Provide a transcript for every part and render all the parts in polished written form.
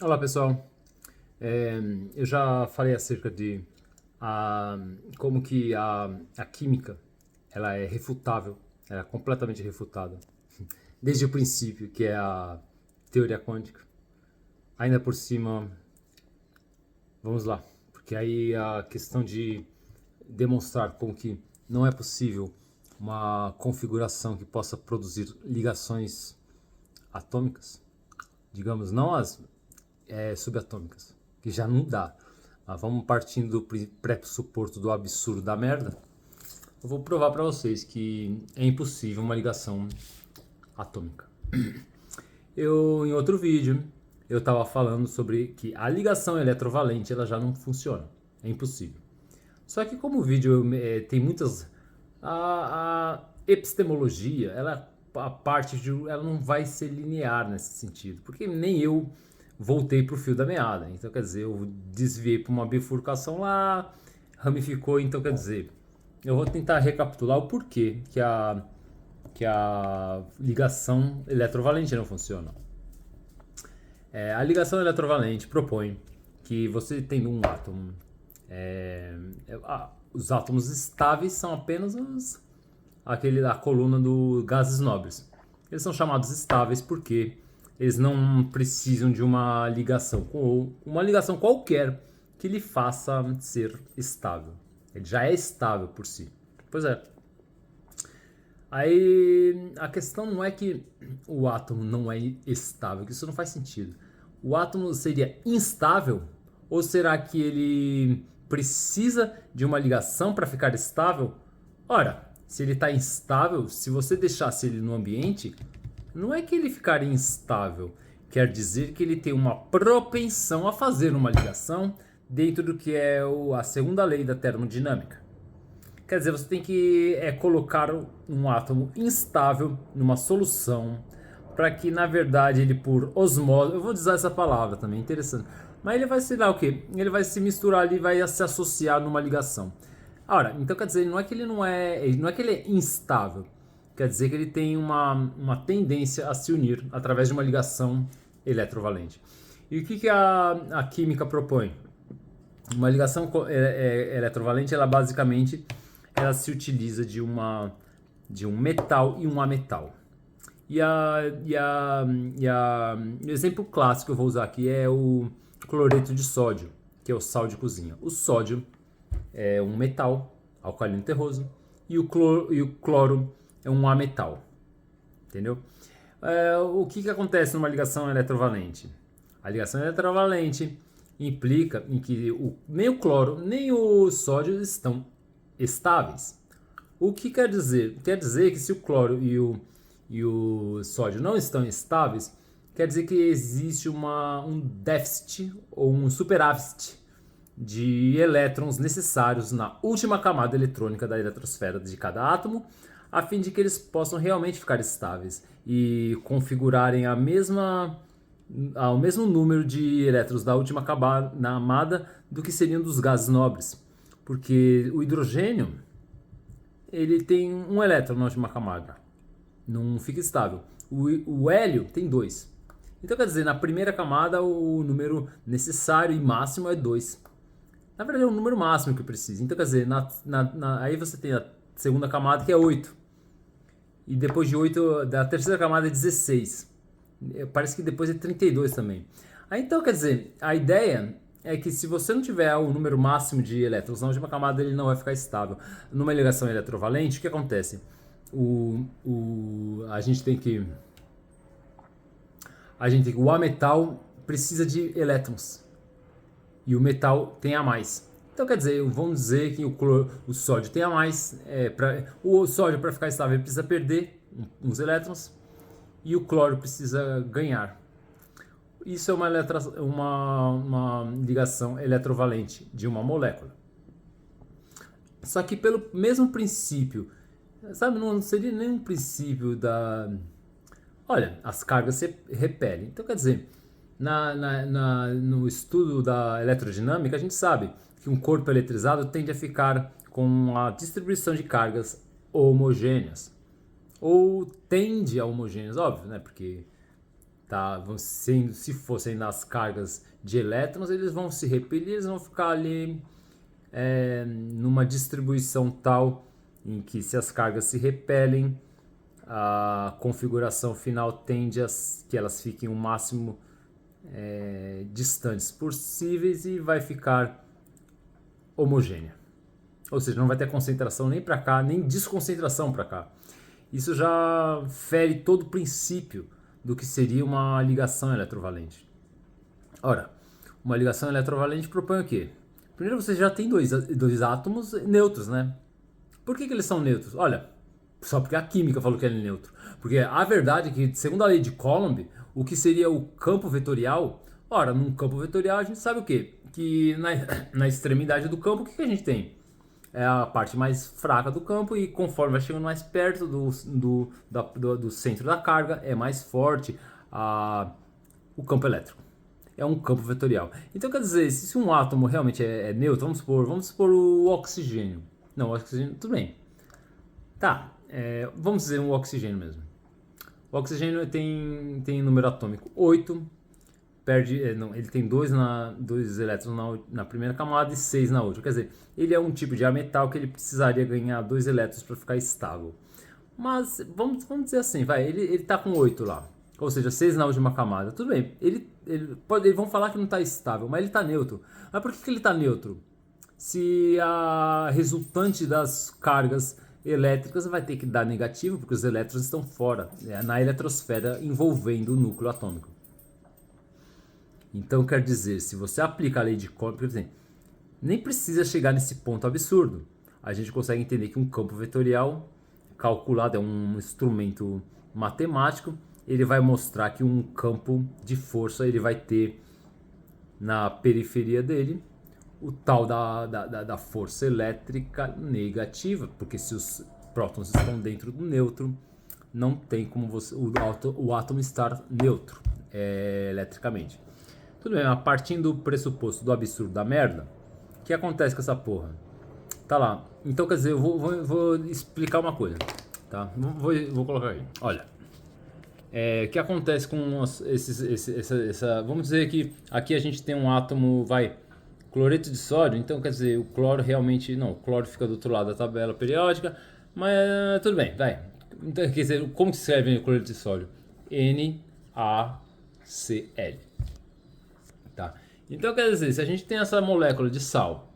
Olá pessoal, eu já falei acerca de como que a química ela é refutável, ela é completamente refutada, desde o princípio, que é a teoria quântica. Ainda por cima, vamos lá, porque aí a questão de demonstrar como que não é possível uma configuração que possa produzir ligações atômicas, digamos, não as subatômicas, que já não dá. Mas vamos partindo do pressuposto do absurdo da merda. Eu vou provar para vocês que é impossível uma ligação atômica. Em outro vídeo, eu estava falando sobre que a ligação eletrovalente ela já não funciona. É impossível. Só que como o vídeo tem muitas... A epistemologia, a parte ela não vai ser linear nesse sentido. Porque nem eu voltei para o fio da meada. Então, quer dizer, eu desviei para uma bifurcação lá, ramificou. Então, quer dizer, eu vou tentar recapitular o porquê que a ligação eletrovalente não funciona. A ligação eletrovalente propõe que você tendo um átomo, os átomos estáveis são apenas a coluna dos gases nobres. Eles são chamados estáveis porque eles não precisam de uma ligação com uma ligação qualquer que lhe faça ser estável. Ele já é estável por si. Pois é. Aí a questão não é que o átomo não é estável, que isso não faz sentido. O átomo seria instável ou será que ele precisa de uma ligação para ficar estável? Ora, se ele está instável, se você deixasse ele no ambiente, não é que ele ficaria instável, quer dizer que ele tem uma propensão a fazer uma ligação dentro do que é a segunda lei da termodinâmica. Quer dizer, você tem que colocar um átomo instável numa solução para que, na verdade, ele por osmose, eu vou usar essa palavra também, interessante, mas ele vai, sei lá o que, ele vai se misturar ali, vai se associar numa ligação. Ora, então quer dizer, não é que ele não é que ele é instável, quer dizer que ele tem uma tendência a se unir através de uma ligação eletrovalente. E o que a química propõe? Uma ligação eletrovalente, ela basicamente ela se utiliza de um metal e um ametal. O exemplo clássico que eu vou usar aqui é o cloreto de sódio, que é o sal de cozinha. O sódio é um metal alcalino terroso e o cloro é um ametal. Entendeu? O que acontece numa ligação eletrovalente? A ligação eletrovalente implica em que nem o cloro nem o sódio estão estáveis. O que quer dizer? Quer dizer que se o cloro e o sódio não estão estáveis, quer dizer que existe um déficit ou um superávit de elétrons necessários na última camada eletrônica da eletrosfera de cada átomo, a fim de que eles possam realmente ficar estáveis e configurarem ao mesmo número de elétrons da última camada do que seriam dos gases nobres. Porque o hidrogênio ele tem um elétron na última camada, não fica estável. O hélio tem dois. Então quer dizer, na primeira camada o número necessário e máximo é 2. Na verdade é o número máximo que precisa. Então quer dizer, aí você tem a segunda camada que é 8. E depois de 8, da terceira camada é 16. Parece que depois é 32 também. Aí então quer dizer, a ideia é que se você não tiver o número máximo de elétrons na última camada, ele não vai ficar estável. Numa ligação eletrovalente, o que acontece? A gente tem que o ametal precisa de elétrons e o metal tem a mais. Então quer dizer, vamos dizer que o sódio tem a mais. O sódio para ficar estável ele precisa perder uns elétrons e o cloro precisa ganhar. Isso é uma ligação eletrovalente de uma molécula. Só que pelo mesmo princípio, sabe, não seria nenhum princípio da... Olha, as cargas se repelem. Então quer dizer, no estudo da eletrodinâmica, a gente sabe que um corpo eletrizado tende a ficar com uma distribuição de cargas homogêneas. Ou tende a homogêneas, óbvio, né? Porque tá? Se fossem nas cargas de elétrons, eles vão se repelir, eles vão ficar ali numa distribuição tal em que, se as cargas se repelem, a configuração final tende a que elas fiquem o máximo distantes possíveis e vai ficar homogênea. Ou seja, não vai ter concentração nem para cá, nem desconcentração para cá. Isso já fere todo o princípio do que seria uma ligação eletrovalente. Ora, uma ligação eletrovalente propõe o quê? Primeiro, você já tem dois átomos neutros, né? Por que eles são neutros? Olha, só porque a química falou que ele é neutro. Porque a verdade é que, segundo a lei de Coulomb, o que seria o campo vetorial? Ora, num campo vetorial a gente sabe o quê? Que na extremidade do campo, o que a gente tem? É a parte mais fraca do campo, e conforme vai chegando mais perto do centro da carga, é mais forte o campo elétrico. É um campo vetorial. Então, quer dizer, se um átomo realmente é neutro, vamos supor o oxigênio. Não, o oxigênio, tudo bem. Tá, vamos dizer um oxigênio mesmo. O oxigênio tem número atômico 8, ele tem dois elétrons na primeira camada e 6 na outra. Quer dizer, ele é um tipo de metal que ele precisaria ganhar 2 elétrons para ficar estável. Mas vamos dizer assim, ele está com 8 lá, ou seja, 6 na última camada. Tudo bem, eles vão falar que não está estável, mas ele está neutro. Mas por que ele está neutro? Se a resultante das cargas elétricas vai ter que dar negativo, porque os elétrons estão fora, na eletrosfera envolvendo o núcleo atômico. Então, quer dizer, se você aplica a lei de Coulomb, nem precisa chegar nesse ponto absurdo. A gente consegue entender que um campo vetorial calculado é um instrumento matemático. Ele vai mostrar que um campo de força ele vai ter na periferia dele o tal da força elétrica negativa, porque se os prótons estão dentro do neutro, não tem como o átomo estar neutro eletricamente. Tudo bem, mas partindo do pressuposto do absurdo da merda, o que acontece com essa porra? Tá lá. Então, quer dizer, eu vou explicar uma coisa, tá? Vou colocar aí. Olha, o que acontece com vamos dizer que aqui a gente tem um átomo, cloreto de sódio. Então, quer dizer, o cloro realmente... Não, o cloro fica do outro lado da tabela periódica, mas tudo bem, Então, quer dizer, como se escreve o cloreto de sódio? NaCl. Tá. Então, quer dizer, se a gente tem essa molécula de sal,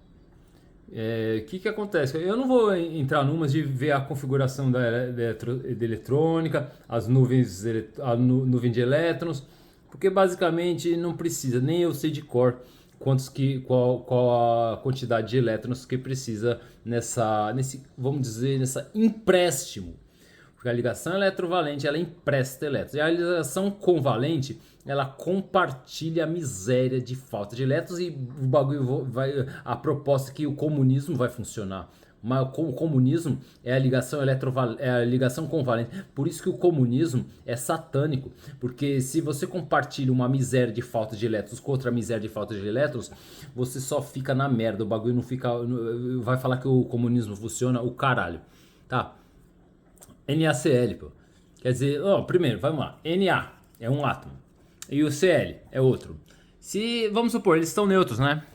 que acontece? Eu não vou entrar numas de ver a configuração da eletrônica, as nuvens, a nuvem de elétrons, porque basicamente não precisa, nem eu sei de cor qual a quantidade de elétrons que precisa vamos dizer, nessa empréstimo. Porque a ligação eletrovalente, ela empresta elétrons. E a ligação convalente, ela compartilha a miséria de falta de elétrons, e o bagulho a proposta é que o comunismo vai funcionar. Mas o comunismo é a ligação convalente. Por isso que o comunismo é satânico. Porque se você compartilha uma miséria de falta de elétrons com outra miséria de falta de elétrons, você só fica na merda. O bagulho não fica... Vai falar que o comunismo funciona, o caralho. Tá? NaCl, pô. Quer dizer, primeiro, vamos lá. Na é um átomo e o Cl é outro. Vamos supor, eles estão neutros, né?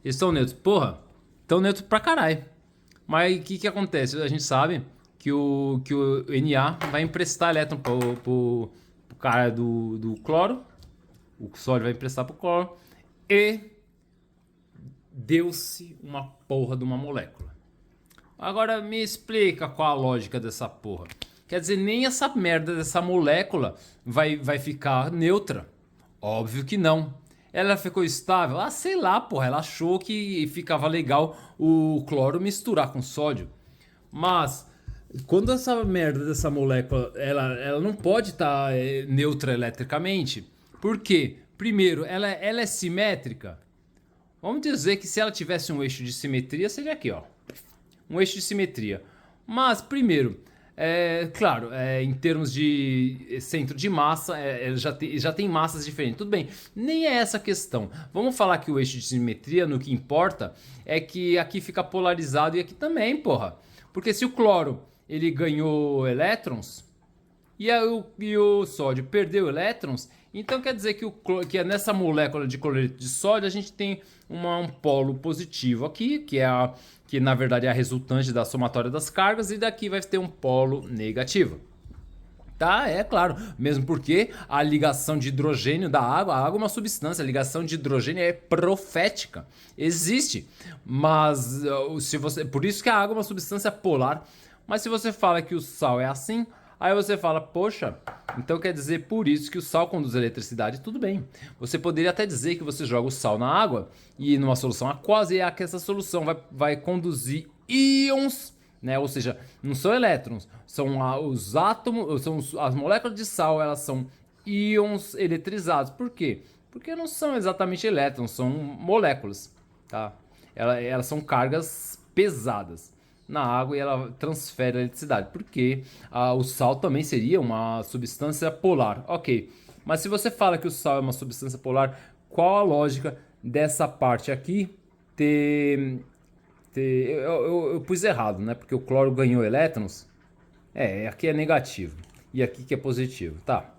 Eles estão neutros. Porra, estão neutros pra caralho. Mas o que acontece? A gente sabe que o Na vai emprestar elétron pro cara do cloro. O sódio vai emprestar pro cloro. E deu-se uma porra de uma molécula. Agora me explica qual a lógica dessa porra. Quer dizer, nem essa merda dessa molécula vai ficar neutra. Óbvio que não. Ela ficou estável? Ah, sei lá, porra. Ela achou que ficava legal o cloro misturar com sódio. Mas quando essa merda dessa molécula, ela não pode estar neutra eletricamente. Por quê? Primeiro, ela é simétrica. Vamos dizer que se ela tivesse um eixo de simetria, seria aqui, ó. Um eixo de simetria. Mas, primeiro, claro, em termos de centro de massa, já tem massas diferentes. Tudo bem, nem é essa a questão. Vamos falar que o eixo de simetria, no que importa, é que aqui fica polarizado e aqui também, porra. Porque se o cloro ele ganhou elétrons e o sódio perdeu elétrons, Então quer dizer que nessa molécula de cloreto de sódio a gente tem um polo positivo aqui, que na verdade é a resultante da somatória das cargas, e daqui vai ter um polo negativo. Tá, é claro, mesmo porque a ligação de hidrogênio da água, a água é uma substância, a ligação de hidrogênio é profética, existe, mas por isso que a água é uma substância polar, mas se você fala que o sal é assim, aí você fala, poxa, então quer dizer por isso que o sal conduz eletricidade, tudo bem. Você poderia até dizer que você joga o sal na água e numa solução aquosa, e é que essa solução vai conduzir íons, né? Ou seja, não são elétrons, são os átomos, são as moléculas de sal, elas são íons eletrizados. Por quê? Porque não são exatamente elétrons, são moléculas, tá? Elas são cargas pesadas na água e ela transfere a eletricidade, porque o sal também seria uma substância polar. Ok, mas se você fala que o sal é uma substância polar, qual a lógica dessa parte aqui eu pus errado, né? Porque o cloro ganhou elétrons. Aqui é negativo e aqui que é positivo, tá?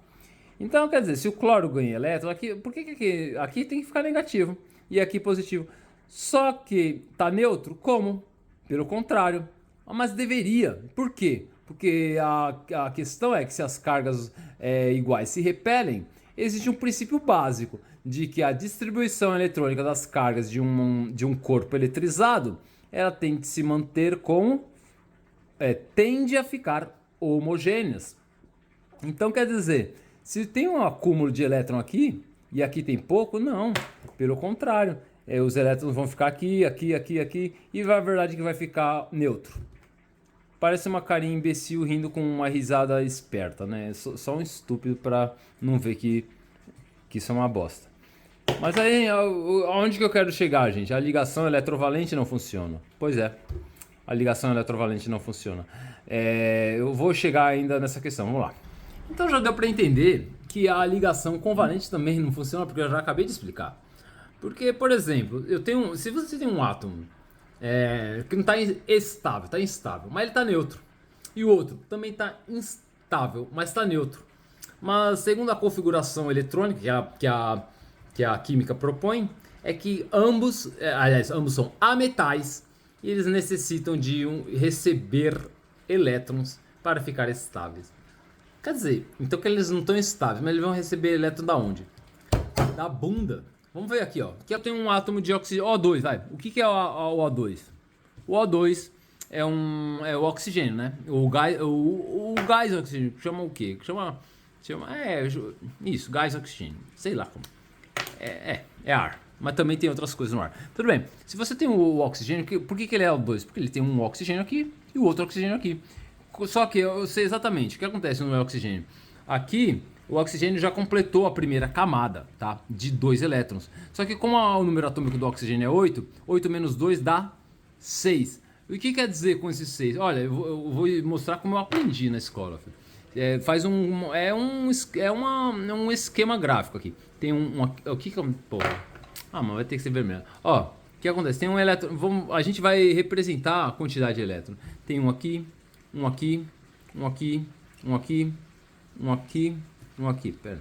Então, quer dizer, se o cloro ganha elétrons, por que aqui tem que ficar negativo e aqui positivo? Só que tá neutro? Como? Pelo contrário. Mas deveria. Por quê? Porque a questão é que se as cargas iguais se repelem, existe um princípio básico de que a distribuição eletrônica das cargas de um corpo eletrizado, ela tem que se manter como tende a ficar homogêneas. Então quer dizer, se tem um acúmulo de elétron aqui e aqui tem pouco, não, pelo contrário, os elétrons vão ficar aqui, aqui, aqui, aqui, e a verdade é que vai ficar neutro. Parece uma carinha imbecil rindo com uma risada esperta, né? Só um estúpido para não ver que isso é uma bosta. Mas aí, aonde que eu quero chegar, gente? A ligação eletrovalente não funciona. Pois é, a ligação eletrovalente não funciona. Eu vou chegar ainda nessa questão, vamos lá. Então já deu para entender que a ligação covalente também não funciona, porque eu já acabei de explicar. Porque, por exemplo, se você tem um átomo que não está estável, está instável, mas ele está neutro, e o outro também está instável, mas está neutro. Mas segundo a configuração eletrônica que a química propõe, é que ambos são ametais e eles necessitam de receber elétrons para ficar estáveis. Quer dizer, então que eles não estão estáveis, mas eles vão receber elétron da onde? Da bunda. Vamos ver aqui, ó. Aqui eu tenho um átomo de oxigênio, O2, vai. O que é o O2? O O2 é o oxigênio, né? O gás oxigênio, chama o quê? Isso, gás oxigênio. Sei lá como. É ar. Mas também tem outras coisas no ar. Tudo bem. Se você tem o oxigênio, por que ele é O2? Porque ele tem um oxigênio aqui e o outro oxigênio aqui. Só que eu sei exatamente o que acontece no oxigênio. Aqui, o oxigênio já completou a primeira camada, tá? De 2 elétrons. Só que como o número atômico do oxigênio é 8, 8 menos 2 dá 6. E o que quer dizer com esses 6? Olha, eu vou mostrar como eu aprendi na escola. Um esquema gráfico aqui. Tem o que é porra? Mas vai ter que ser vermelho. Ó, o que acontece? Tem um elétron. A gente vai representar a quantidade de elétrons. Tem um aqui, um aqui, um aqui, um aqui, um aqui, um aqui. Pera.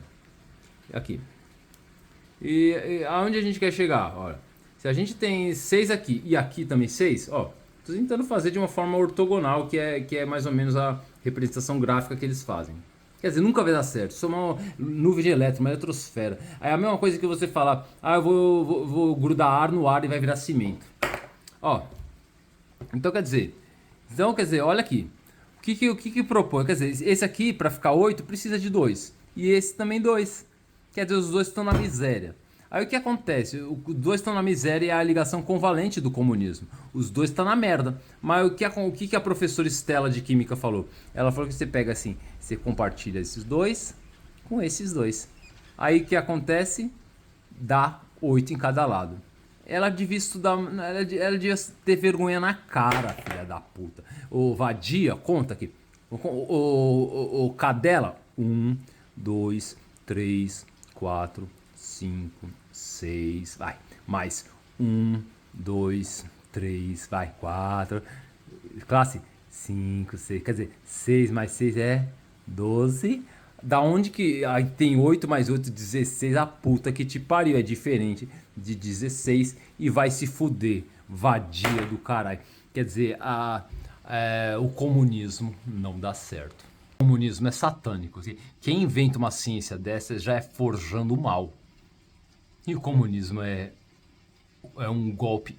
Aqui. E aonde a gente quer chegar? Olha, se a gente tem 6 aqui e aqui também 6, ó. Tô tentando fazer de uma forma ortogonal, que é mais ou menos a representação gráfica que eles fazem. Quer dizer, nunca vai dar certo. Isso é uma nuvem de elétrons, uma eletrosfera. Aí é a mesma coisa que você falar, eu vou grudar ar no ar e vai virar cimento. Ó, então quer dizer, olha aqui. O que propõe? Quer dizer, esse aqui, para ficar 8, precisa de 2. E esse também 2. Quer dizer, os dois estão na miséria. Aí o que acontece? Os dois estão na miséria e é a ligação convalente do comunismo. Os dois estão na merda. Mas o que a professora Estela de Química falou? Ela falou que você pega assim, você compartilha esses dois com esses dois. Aí o que acontece? Dá 8 em cada lado. Ela devia estudar, ela devia ter vergonha na cara, filha da puta. O Vadia, conta aqui. O Cadela, 1, 2, 3, 4, 5, 6, vai, mais 1, 2, 3, vai, 4, classe 5, 6, quer dizer, 6 mais 6 é 12, Da onde que aí tem 8 mais 8, 16? A puta que te pariu. É diferente de 16 e vai se fuder. Vadia do caralho. Quer dizer, o comunismo não dá certo. O comunismo é satânico. Quem inventa uma ciência dessa já é forjando o mal. E o comunismo é um golpe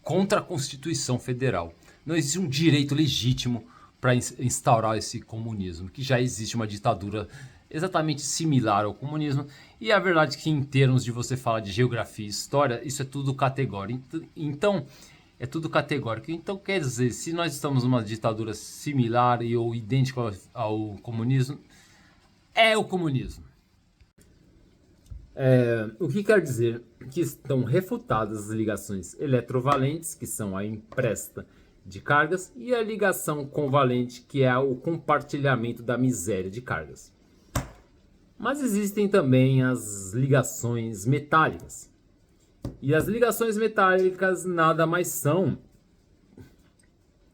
contra a Constituição Federal. Não existe um direito legítimo para instaurar esse comunismo, que já existe uma ditadura exatamente similar ao comunismo. E a verdade é que, em termos de você falar de geografia e história, isso é tudo categórico. Então, é tudo categórico. Então, quer dizer, se nós estamos numa ditadura similar e ou idêntica ao comunismo, é o comunismo. O que quer dizer que estão refutadas as ligações eletrovalentes, que são a empresta de cargas, e a ligação convalente, que é o compartilhamento da miséria de cargas. Mas existem também as ligações metálicas. E as ligações metálicas nada mais são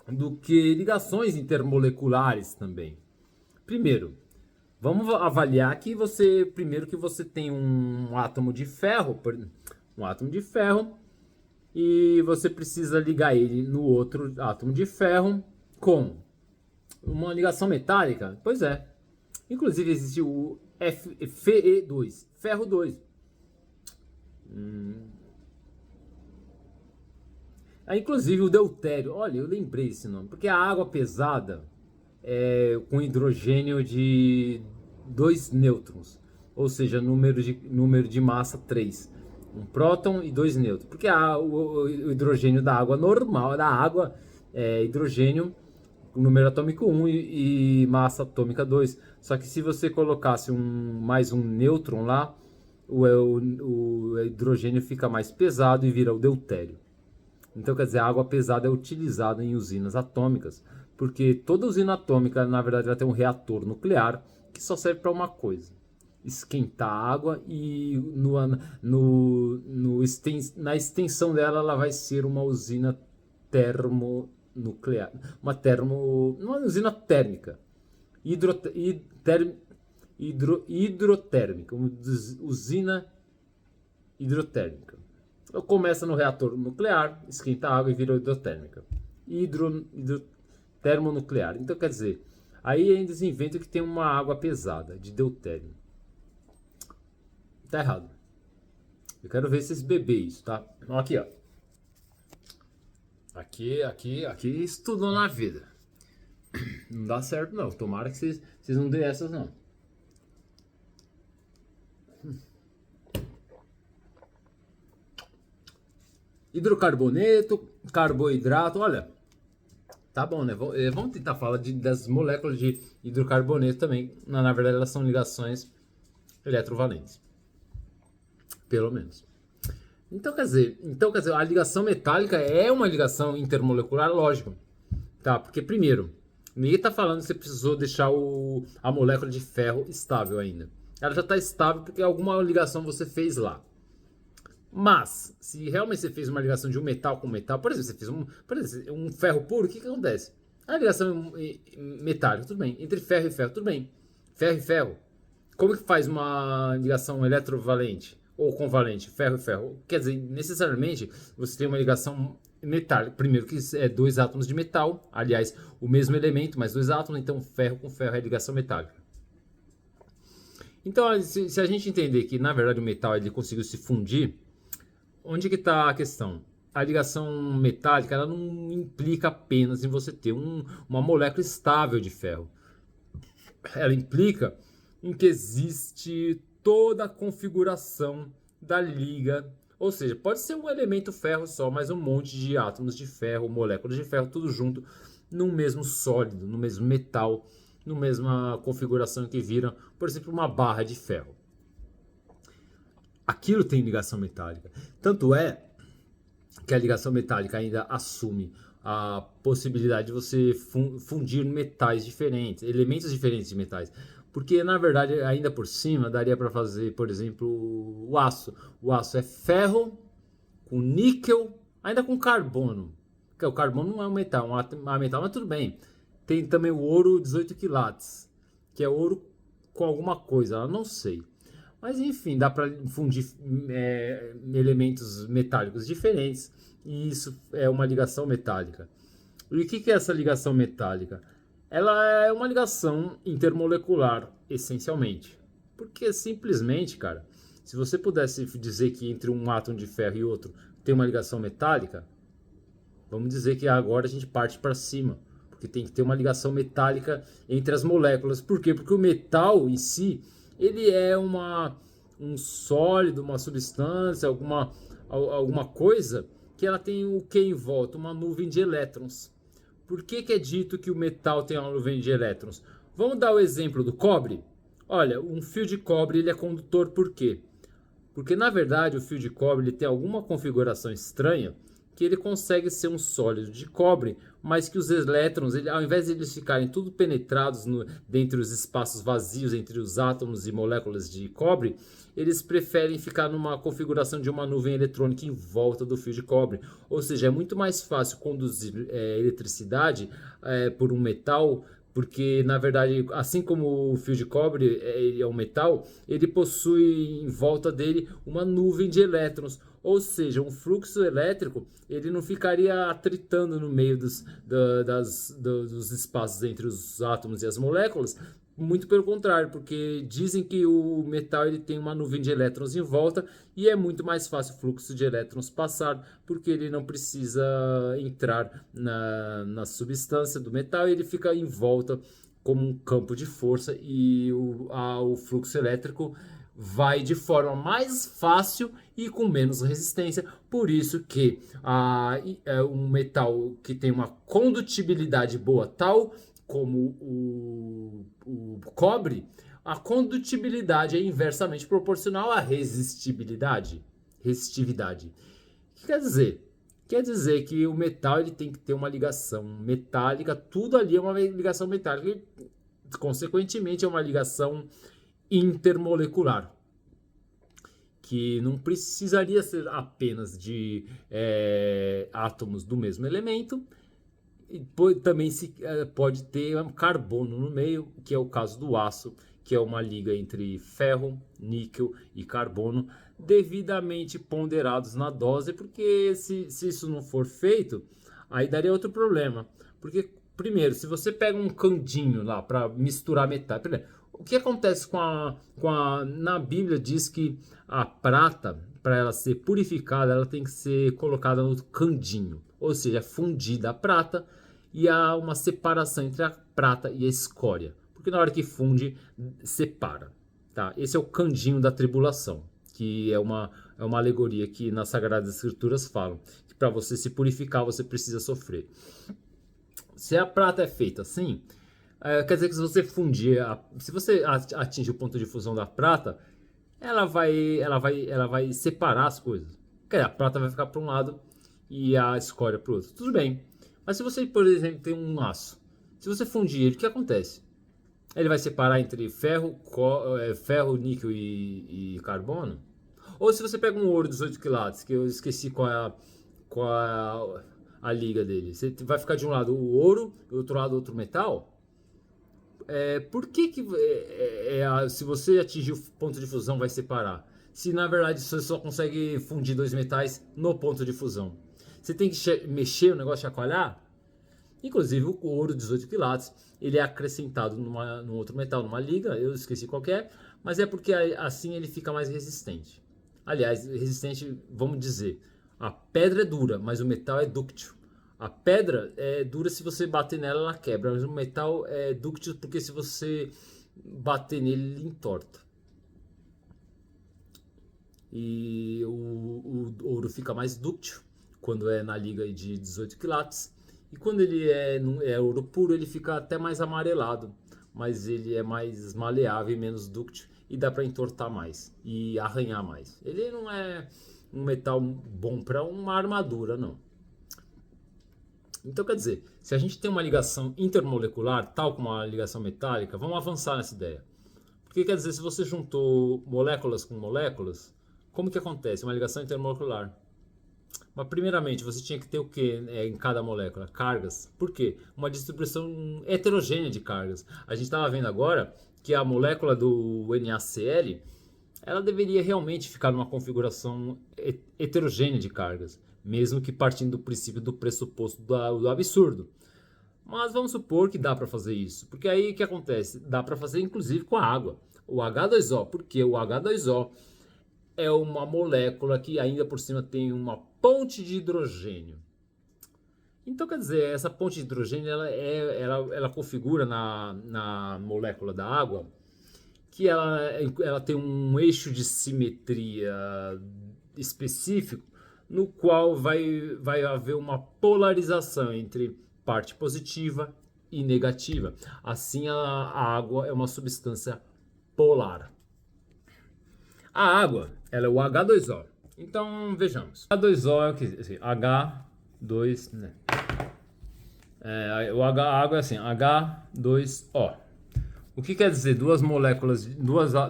do que ligações intermoleculares também. Primeiro, vamos avaliar que você tem um átomo de ferro, e você precisa ligar ele no outro átomo de ferro com uma ligação metálica. Pois é. Inclusive existe o Fe2, ferro 2. Inclusive o deutério. Olha, eu lembrei esse nome, porque a água pesada com hidrogênio de 2 nêutrons, ou seja, número de massa 3, um próton e 2 nêutrons, porque o hidrogênio da água normal, é hidrogênio, número atômico 1 e massa atômica 2, só que se você colocasse mais um nêutron lá, o hidrogênio fica mais pesado e vira o deutério. Então, quer dizer, a água pesada é utilizada em usinas atômicas, porque toda usina atômica, na verdade, ela tem um reator nuclear que só serve para uma coisa: esquentar a água, e na extensão dela ela vai ser uma usina termonuclear, uma usina térmica, hidrotérmica, uma usina hidrotérmica. Começa no reator nuclear, esquenta a água e vira hidrotérmica. Termonuclear. Então, quer dizer, aí eles inventam que tem uma água pesada, de deutério. Tá errado. Eu quero ver vocês beber isso, tá? Aqui, ó. Aqui estudou na vida. Não dá certo, não. Tomara que vocês não dêem essas, não. Hidrocarboneto, carboidrato, olha, tá bom, né? Vamos tentar falar das moléculas de hidrocarboneto também. Na verdade, elas são ligações eletrovalentes, pelo menos. Então quer dizer, a ligação metálica é uma ligação intermolecular, lógico, tá? Porque primeiro, ninguém tá falando que você precisou deixar a molécula de ferro estável ainda. Ela já está estável porque alguma ligação você fez lá. Mas, se realmente você fez uma ligação de um metal com metal, por exemplo, você fez um ferro puro, o que acontece? A ligação metálica, tudo bem. Entre ferro e ferro, tudo bem. Ferro e ferro. Como que faz uma ligação eletrovalente ou convalente, ferro e ferro? Quer dizer, necessariamente, você tem uma ligação metálica. Primeiro que é 2 átomos de metal, aliás, o mesmo elemento, mas 2 átomos, então ferro com ferro é ligação metálica. Então, se a gente entender que, na verdade, o metal ele conseguiu se fundir, onde que está a questão? A ligação metálica ela não implica apenas em você ter uma molécula estável de ferro. Ela implica em que existe toda a configuração da liga. Ou seja, pode ser um elemento ferro só, mas um monte de átomos de ferro, moléculas de ferro, tudo junto num mesmo sólido, no mesmo metal, na mesma configuração que vira, por exemplo, uma barra de ferro. Aquilo tem ligação metálica. Tanto é que a ligação metálica ainda assume a possibilidade de você fundir metais diferentes, elementos diferentes de metais. Porque, na verdade, ainda por cima, daria para fazer, por exemplo, o aço. O aço é ferro com níquel, ainda com carbono. Porque o carbono não é um metal, é um metal, mas tudo bem. Tem também o ouro 18 quilates, que é ouro com alguma coisa, eu não sei. Mas enfim, dá para fundir elementos metálicos diferentes e isso é uma ligação metálica. E o que é essa ligação metálica? Ela é uma ligação intermolecular, essencialmente. Porque simplesmente, cara, se você pudesse dizer que entre um átomo de ferro e outro tem uma ligação metálica, vamos dizer que agora a gente parte para cima. Porque tem que ter uma ligação metálica entre as moléculas. Por quê? Porque o metal em si, ele é um sólido, uma substância, alguma coisa que ela tem o que em volta? Uma nuvem de elétrons. Por que é dito que o metal tem uma nuvem de elétrons? Vamos dar o exemplo do cobre? Olha, um fio de cobre ele é condutor por quê? Porque na verdade o fio de cobre ele tem alguma configuração estranha que ele consegue ser um sólido de cobre, mas que os elétrons, ao invés de eles ficarem tudo penetrados dentre os espaços vazios entre os átomos e moléculas de cobre, eles preferem ficar numa configuração de uma nuvem eletrônica em volta do fio de cobre. Ou seja, é muito mais fácil conduzir eletricidade por um metal, porque na verdade, assim como o fio de cobre ele é um metal, ele possui em volta dele uma nuvem de elétrons, ou seja, um fluxo elétrico ele não ficaria atritando no meio dos espaços entre os átomos e as moléculas. Muito pelo contrário, porque dizem que o metal ele tem uma nuvem de elétrons em volta e é muito mais fácil o fluxo de elétrons passar, porque ele não precisa entrar na substância do metal, ele fica em volta como um campo de força e o fluxo elétrico vai de forma mais fácil e com menos resistência. Por isso que um metal que tem uma condutibilidade boa, tal como o cobre, a condutibilidade é inversamente proporcional à resistividade. O que quer dizer? Quer dizer que o metal ele tem que ter uma ligação metálica, tudo ali é uma ligação metálica e, consequentemente, é uma ligação intermolecular, que não precisaria ser apenas de átomos do mesmo elemento. E também pode ter carbono no meio, que é o caso do aço, que é uma liga entre ferro, níquel e carbono, devidamente ponderados na dose, porque se isso não for feito, aí daria outro problema. Porque, primeiro, se você pega um candinho lá para misturar metal, o que acontece na Bíblia diz que a prata, para ela ser purificada, ela tem que ser colocada no candinho, ou seja, fundida a prata, e há uma separação entre a prata e a escória, porque na hora que funde, separa. Tá? Esse é o candinho da tribulação, que é uma alegoria que nas Sagradas Escrituras falam, que para você se purificar, você precisa sofrer. Se a prata é feita assim, quer dizer que se você fundir, se você atinge o ponto de fusão da prata, ela vai separar as coisas. Quer dizer, a prata vai ficar para um lado e a escória para o outro. Tudo bem. Mas se você, por exemplo, tem um aço, se você fundir ele, o que acontece? Ele vai separar entre ferro, níquel e carbono? Ou se você pega um ouro 18 quilates, que eu esqueci qual é a liga dele, você vai ficar de um lado o ouro, do outro lado outro metal? Por que se você atingir o ponto de fusão vai separar? Se na verdade você só consegue fundir dois metais no ponto de fusão. Você tem que mexer o negócio, chacoalhar. Inclusive o ouro 18 quilates, ele é acrescentado num outro metal, numa liga, eu esqueci qual é, mas é porque assim ele fica mais resistente. Aliás, resistente, vamos dizer, a pedra é dura, mas o metal é dúctil. A pedra é dura, se você bater nela, ela quebra, mas o metal é dúctil porque se você bater nele, ele entorta. E o ouro fica mais dúctil quando é na liga de 18 quilates. E quando ele é ouro puro, ele fica até mais amarelado, mas ele é mais maleável e menos dúctil e dá para entortar mais e arranhar mais. Ele não é um metal bom para uma armadura, não. Então, quer dizer, se a gente tem uma ligação intermolecular, tal como uma ligação metálica, vamos avançar nessa ideia. Porque quer dizer, se você juntou moléculas com moléculas, como que acontece? Uma ligação intermolecular. Mas primeiramente você tinha que ter o que em cada molécula? Cargas. Por quê? Uma distribuição heterogênea de cargas. A gente estava vendo agora que a molécula do NaCl ela deveria realmente ficar numa configuração heterogênea de cargas, mesmo que partindo do princípio do pressuposto do absurdo. Mas vamos supor que dá para fazer isso, porque aí o que acontece? Dá para fazer inclusive com a água. O H2O, porque o H2O é uma molécula que ainda por cima tem uma ponte de hidrogênio. Então, quer dizer, essa ponte de hidrogênio ela configura na molécula da água que ela tem um eixo de simetria específico no qual vai haver uma polarização entre parte positiva e negativa. Assim, a água é uma substância polar. A água, ela é o H2O. Então, vejamos. H2O é o que? Assim, H2, né? A água é assim, H2O. O que quer dizer? Duas moléculas,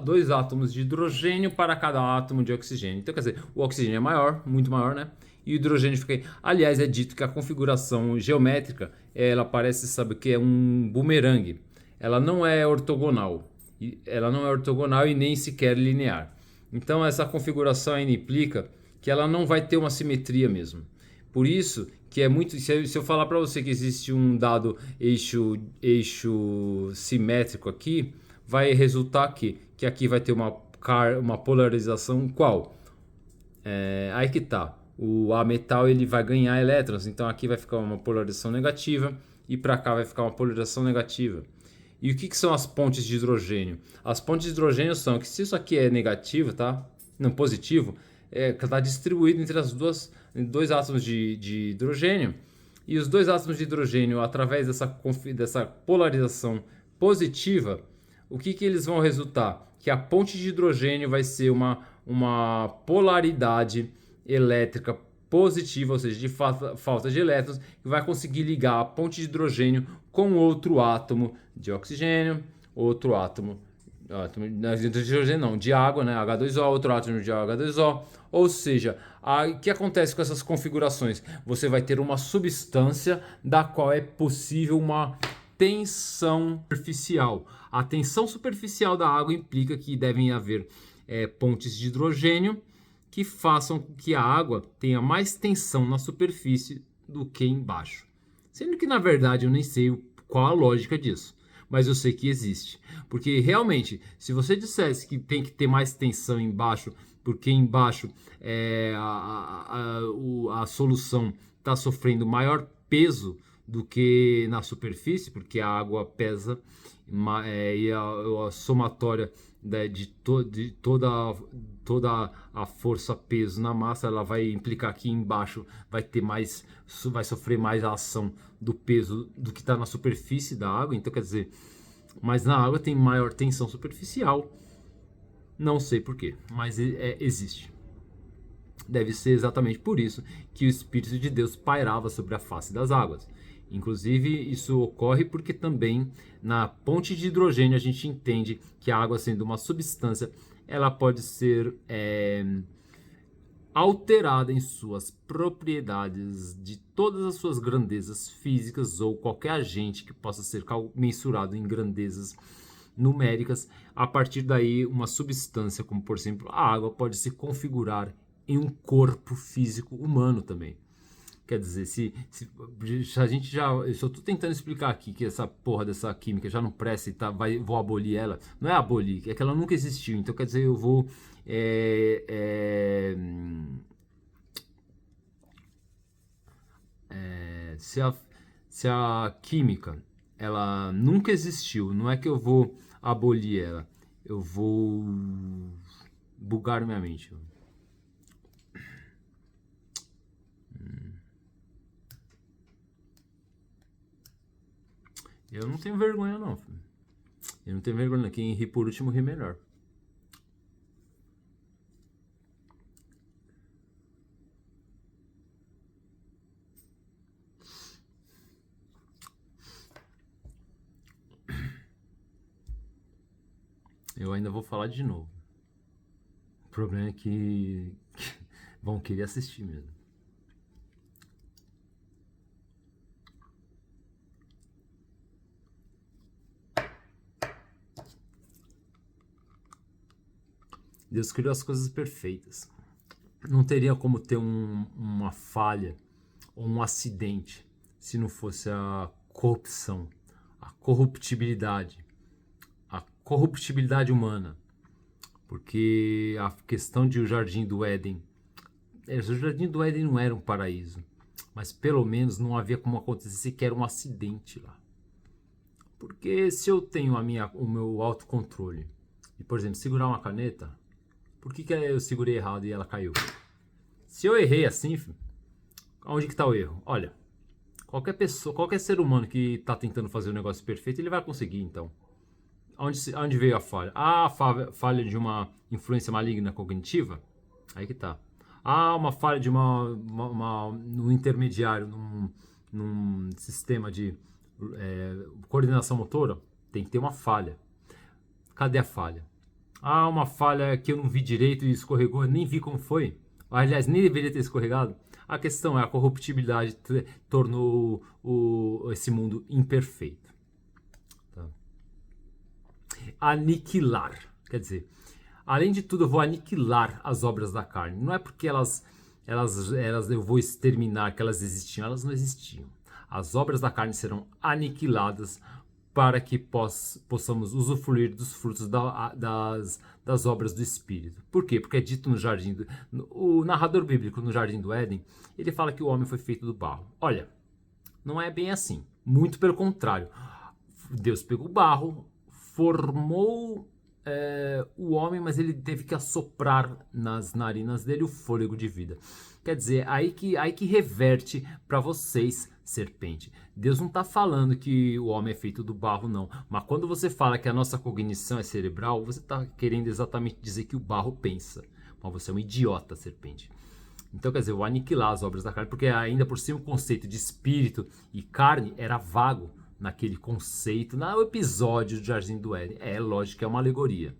dois átomos de hidrogênio para cada átomo de oxigênio. Então, quer dizer, o oxigênio é maior, muito maior, né? E o hidrogênio fica aí. Aliás, é dito que a configuração geométrica, ela parece, sabe o que? É um bumerangue. Ela não é ortogonal. Ela não é ortogonal e nem sequer linear. Então, essa configuração ainda implica que ela não vai ter uma simetria mesmo. Por isso que é muito. Se eu falar para você que existe um dado eixo simétrico aqui, vai resultar que aqui vai ter uma polarização qual? Aí que tá. O A metal ele vai ganhar elétrons, então aqui vai ficar uma polarização negativa e para cá vai ficar uma polarização negativa. E o que são as pontes de hidrogênio? As pontes de hidrogênio são que se isso aqui é negativo, tá? Não positivo, está distribuído entre dois átomos de hidrogênio. E os dois átomos de hidrogênio, através dessa polarização positiva, o que eles vão resultar? Que a ponte de hidrogênio vai ser uma polaridade elétrica positiva, ou seja, de falta de elétrons, que vai conseguir ligar a ponte de hidrogênio com outro átomo de oxigênio, outro átomo de hidrogênio não, de água, né? H2O, outro átomo de H2O. Ou seja, o que acontece com essas configurações? Você vai ter uma substância da qual é possível uma tensão superficial. A tensão superficial da água implica que devem haver pontes de hidrogênio que façam com que a água tenha mais tensão na superfície do que embaixo. Sendo que, na verdade, eu nem sei qual a lógica disso, mas eu sei que existe. Porque, realmente, se você dissesse que tem que ter mais tensão embaixo, porque embaixo a solução está sofrendo maior peso do que na superfície, porque a água pesa e a somatória de toda a força peso na massa, ela vai implicar que embaixo vai sofrer mais a ação do peso do que está na superfície da água. Então, quer dizer, mas na água tem maior tensão superficial. Não sei porquê, mas existe. Deve ser exatamente por isso que o Espírito de Deus pairava sobre a face das águas. Inclusive, isso ocorre porque também na ponte de hidrogênio a gente entende que a água, sendo uma substância, ela pode ser alterada em suas propriedades de todas as suas grandezas físicas ou qualquer agente que possa ser mensurado em grandezas numéricas. A partir daí, uma substância, como por exemplo a água, pode se configurar em um corpo físico humano também. Quer dizer, se a gente já. Eu só estou tentando explicar aqui que essa porra dessa química já não presta e vou abolir ela. Não é abolir, é que ela nunca existiu. Então, quer dizer, eu vou. Se a química ela nunca existiu, não é que eu vou abolir ela, eu vou bugar minha mente. Eu não tenho vergonha não, filho. Eu não tenho vergonha não. Quem ri por último ri melhor. Eu ainda vou falar de novo. O problema é que vão querer assistir mesmo. Deus criou as coisas perfeitas. Não teria como ter uma falha ou um acidente se não fosse a corrupção, a corruptibilidade humana. Porque a questão de o Jardim do Éden, o Jardim do Éden não era um paraíso, mas pelo menos não havia como acontecer sequer um acidente lá. Porque se eu tenho o meu autocontrole e, por exemplo, segurar uma caneta, por que eu segurei errado e ela caiu? Se eu errei assim, onde que está o erro? Olha, qualquer pessoa, qualquer ser humano que está tentando fazer um negócio perfeito, ele vai conseguir, então. Onde veio a falha? A falha de uma influência maligna cognitiva? Aí que tá. Uma falha de no intermediário, num sistema de coordenação motora? Tem que ter uma falha. Cadê a falha? Uma falha que eu não vi direito e escorregou, nem vi como foi. Aliás, nem deveria ter escorregado. A questão é a corruptibilidade tornou esse mundo imperfeito. Tá? Aniquilar. Quer dizer, além de tudo, eu vou aniquilar as obras da carne. Não é porque elas eu vou exterminar que elas existiam. Elas não existiam. As obras da carne serão aniquiladas para que possamos usufruir dos frutos das obras do Espírito. Por quê? Porque é dito no Jardim o narrador bíblico no Jardim do Éden, ele fala que o homem foi feito do barro. Olha, não é bem assim. Muito pelo contrário. Deus pegou o barro, formou o homem, mas ele teve que assoprar nas narinas dele o fôlego de vida. Quer dizer, aí que reverte para vocês, serpente. Deus não está falando que o homem é feito do barro, não. Mas quando você fala que a nossa cognição é cerebral, você está querendo exatamente dizer que o barro pensa. Mas você é um idiota, serpente. Então, quer dizer, eu vou aniquilar as obras da carne, porque ainda por cima o conceito de espírito e carne era vago naquele conceito, no episódio do Jardim do Éden. É lógico que é uma alegoria.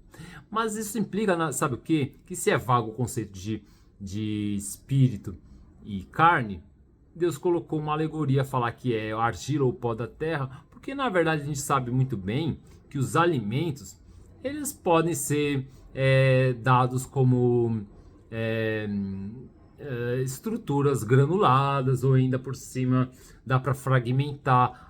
Mas isso implica, sabe o quê? Que se é vago o conceito de espírito e carne, Deus colocou uma alegoria a falar que é argila ou pó da terra, porque na verdade a gente sabe muito bem que os alimentos, eles podem ser dados como estruturas granuladas, ou ainda por cima dá para fragmentar.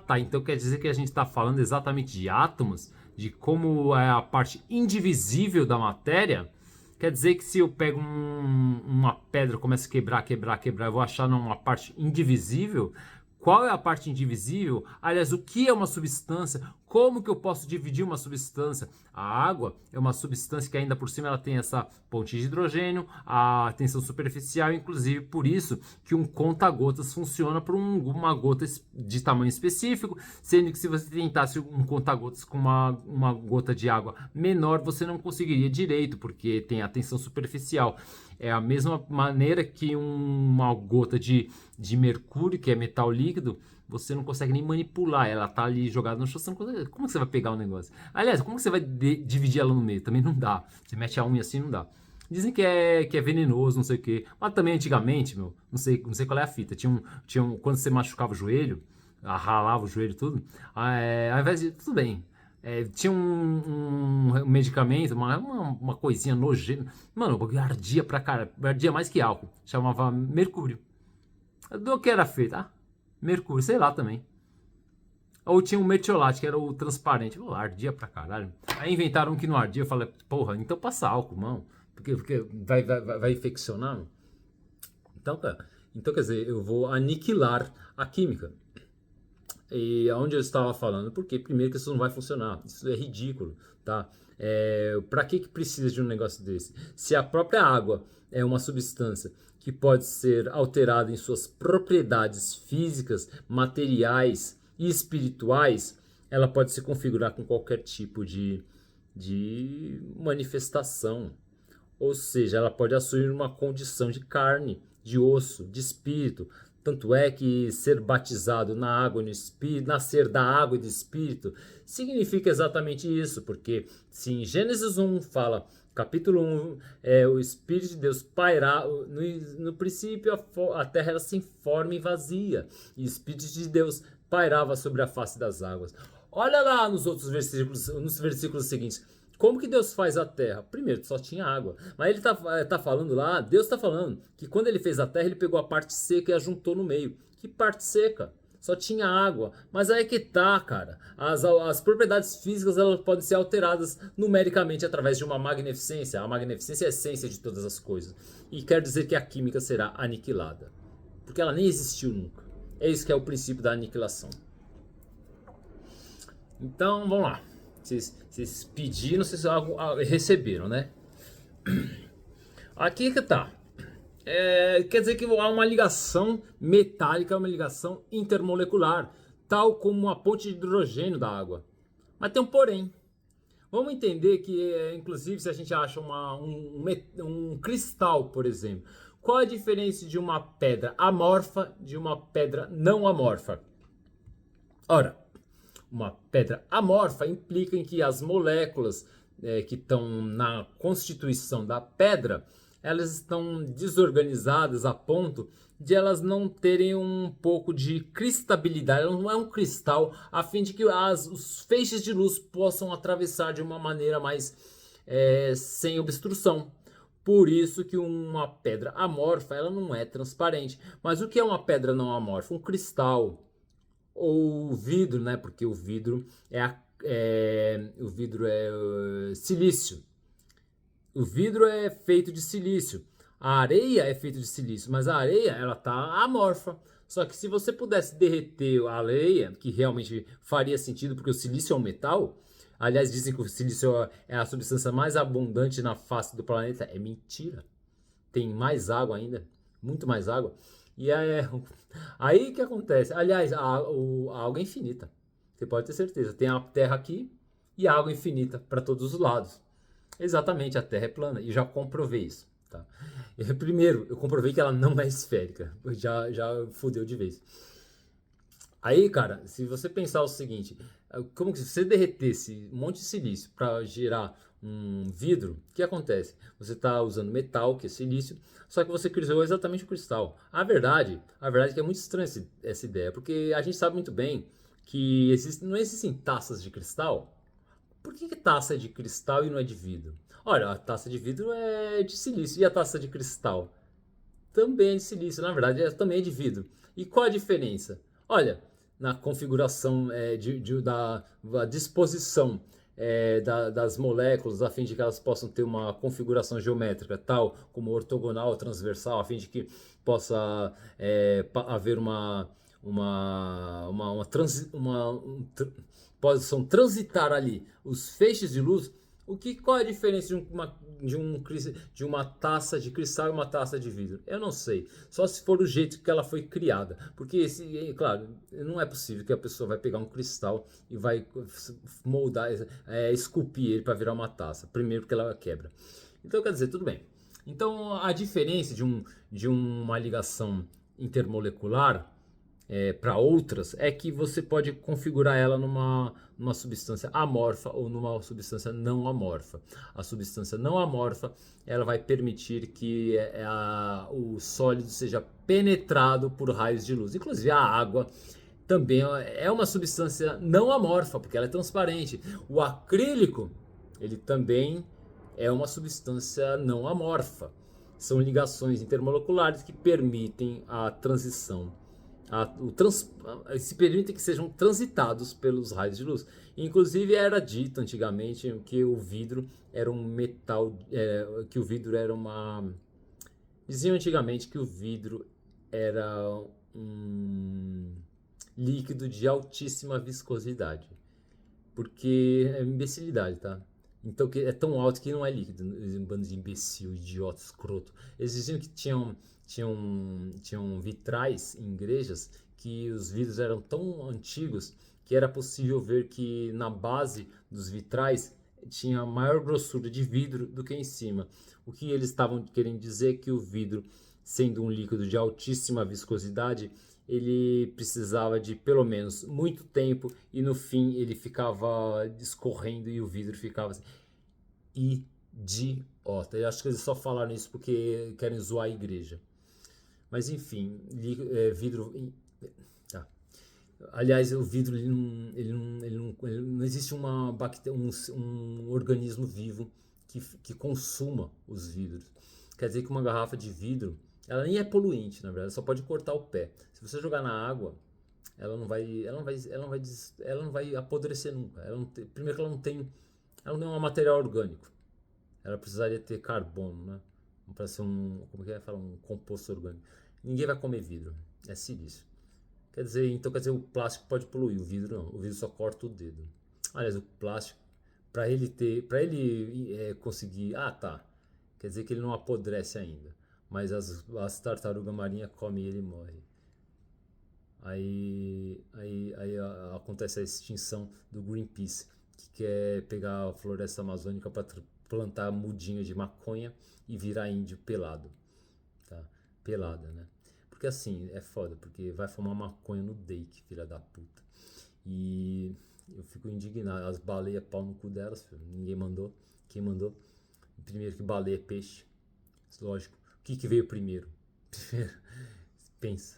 Tá, então quer dizer que a gente está falando exatamente de átomos, de como é a parte indivisível da matéria. Quer dizer que se eu pego uma pedra, começo a quebrar, eu vou achar uma parte indivisível? Qual é a parte indivisível? Aliás, o que é uma substância? Como que eu posso dividir uma substância? A água é uma substância que ainda por cima ela tem essa ponte de hidrogênio, a tensão superficial, inclusive por isso que um conta-gotas funciona para uma gota de tamanho específico, sendo que se você tentasse um conta-gotas com uma gota de água menor, você não conseguiria direito, porque tem a tensão superficial. É a mesma maneira que uma gota de mercúrio, que é metal líquido, você não consegue nem manipular. Ela tá ali jogada no chão. Como que você vai pegar o negócio? Aliás, como que você vai dividir ela no meio? Também não dá. Você mete a unha assim, não dá. Dizem que é venenoso, não sei o quê. Mas também antigamente, não sei qual é a fita. Quando você machucava o joelho, ralava o joelho e tudo, ao invés de... Tudo bem. Tinha um medicamento, uma coisinha nojenta. Mano, ardia pra cara. Ardia mais que álcool. Chamava mercúrio. Do que era feito? Mercúrio, sei lá também. Ou tinha um metiolate, que era o transparente. Ardia pra caralho. Aí inventaram um que não ardia. Eu falei, porra, então passa álcool, mano. Porque vai infeccionar. Então, quer dizer, eu vou aniquilar a química. E aonde eu estava falando? Porque primeiro que isso não vai funcionar. Isso é ridículo, tá? Para que precisa de um negócio desse? Se a própria água é uma substância que pode ser alterada em suas propriedades físicas, materiais e espirituais, ela pode se configurar com qualquer tipo de manifestação. Ou seja, ela pode assumir uma condição de carne, de osso, de espírito. Tanto é que ser batizado na água e no Espírito, nascer da água e do Espírito, significa exatamente isso, porque se em Gênesis 1 fala, capítulo 1, o Espírito de Deus pairá, no princípio a terra era sem forma e vazia, e o Espírito de Deus pairava sobre a face das águas. Olha lá nos outros versículos, nos versículos seguintes, Como que Deus faz a terra? Primeiro, só tinha água. Mas ele tá falando lá, Deus está falando que quando ele fez a terra, ele pegou a parte seca e a juntou no meio. Que parte seca? Só tinha água. Mas aí é que tá, cara. As propriedades físicas elas podem ser alteradas numericamente através de uma magnificência. A magnificência é a essência de todas as coisas. E quer dizer que a química será aniquilada. Porque ela nem existiu nunca. É isso que é o princípio da aniquilação. Então, vamos lá. Vocês pediram, vocês receberam, né? Aqui que tá. Quer dizer que há uma ligação metálica, uma ligação intermolecular, tal como uma ponte de hidrogênio da água. Mas tem um porém. Vamos entender que, inclusive, se a gente acha um cristal, por exemplo, qual a diferença de uma pedra amorfa de uma pedra não amorfa? Ora, uma pedra amorfa implica em que as moléculas que estão na constituição da pedra, elas estão desorganizadas a ponto de elas não terem um pouco de cristabilidade, ela não é um cristal, a fim de que os feixes de luz possam atravessar de uma maneira mais sem obstrução. Por isso que uma pedra amorfa ela não é transparente. Mas o que é uma pedra não amorfa? Um cristal ou vidro, né? Porque o vidro é silício. O vidro é feito de silício. A areia é feita de silício, mas a areia ela tá amorfa. Só que se você pudesse derreter a areia, que realmente faria sentido, porque o silício é um metal. Aliás, dizem que o silício é a substância mais abundante na face do planeta. É mentira. Tem mais água ainda, muito mais água. E aí que acontece? Aliás, a água é infinita. Você pode ter certeza. Tem a Terra aqui e água infinita para todos os lados. Exatamente, a Terra é plana e já comprovei isso. Tá? Primeiro, eu comprovei que ela não é esférica. Já fudeu de vez. Aí, cara, se você pensar o seguinte, como que se você derretesse um monte de silício para gerar um vidro, o que acontece? Você está usando metal, que é silício, só que você criou exatamente o cristal. A verdade é que é muito estranha essa ideia, porque a gente sabe muito bem que não existem taças de cristal. Por que taça é de cristal e não é de vidro? Olha, a taça de vidro é de silício e a taça de cristal também é de silício, na verdade, também é de vidro. E qual a diferença? Olha, na configuração da disposição das moléculas, a fim de que elas possam ter uma configuração geométrica tal como ortogonal, transversal, a fim de que possa haver possam transitar ali os feixes de luz. Qual é a diferença de uma taça de cristal e uma taça de vidro? Eu não sei. Só se for o jeito que ela foi criada. Porque, claro, não é possível que a pessoa vai pegar um cristal e vai moldar, esculpir ele para virar uma taça. Primeiro porque ela quebra. Então, quer dizer, tudo bem. Então, a diferença de uma ligação intermolecular para outras é que você pode configurar ela numa substância amorfa ou numa substância não amorfa. A substância não amorfa ela vai permitir que o sólido seja penetrado por raios de luz. Inclusive a água também é uma substância não amorfa, porque ela é transparente. O acrílico ele também é uma substância não amorfa. São ligações intermoleculares que permitem a transição se permitem que sejam transitados pelos raios de luz. Inclusive era dito antigamente que o vidro era um metal, que o vidro era uma... Diziam antigamente que o vidro era um líquido de altíssima viscosidade. Porque é imbecilidade, tá? Então que é tão alto que não é líquido. Um bando de imbecil, idiota, escroto. Eles diziam que tinham vitrais em igrejas que os vidros eram tão antigos que era possível ver que na base dos vitrais tinha maior grossura de vidro do que em cima. O que eles estavam querendo dizer é que o vidro, sendo um líquido de altíssima viscosidade, ele precisava de pelo menos muito tempo e no fim ele ficava escorrendo e o vidro ficava assim. Idiota. Eu acho que eles só falaram isso porque querem zoar a igreja. Mas enfim, vidro. Tá. Aliás, o vidro ele não existe um organismo vivo que consuma os vidros. Quer dizer que uma garrafa de vidro, ela nem é poluinte, na verdade, só pode cortar o pé. Se você jogar na água, ela não vai apodrecer nunca. Primeiro que ela não é um material orgânico. Ela precisaria ter carbono, né? Para ser como que é? Fala, um composto orgânico. Ninguém vai comer vidro, é silício. Quer dizer, o plástico pode poluir, o vidro não. O vidro só corta o dedo. Aliás, o plástico, para ele conseguir, tá. Quer dizer que ele não apodrece ainda. Mas as tartarugas marinhas comem ele e morre. Aí acontece a extinção do Greenpeace, que quer pegar a floresta amazônica para plantar mudinha de maconha e virar índio pelado, tá? Pelada, né? Porque assim, é foda, porque vai fumar maconha no Dake, filha da puta. E eu fico indignado, as baleias pau no cu delas, filho. Ninguém mandou. Quem mandou? Primeiro que baleia é peixe. Lógico. O que veio primeiro? Pensa.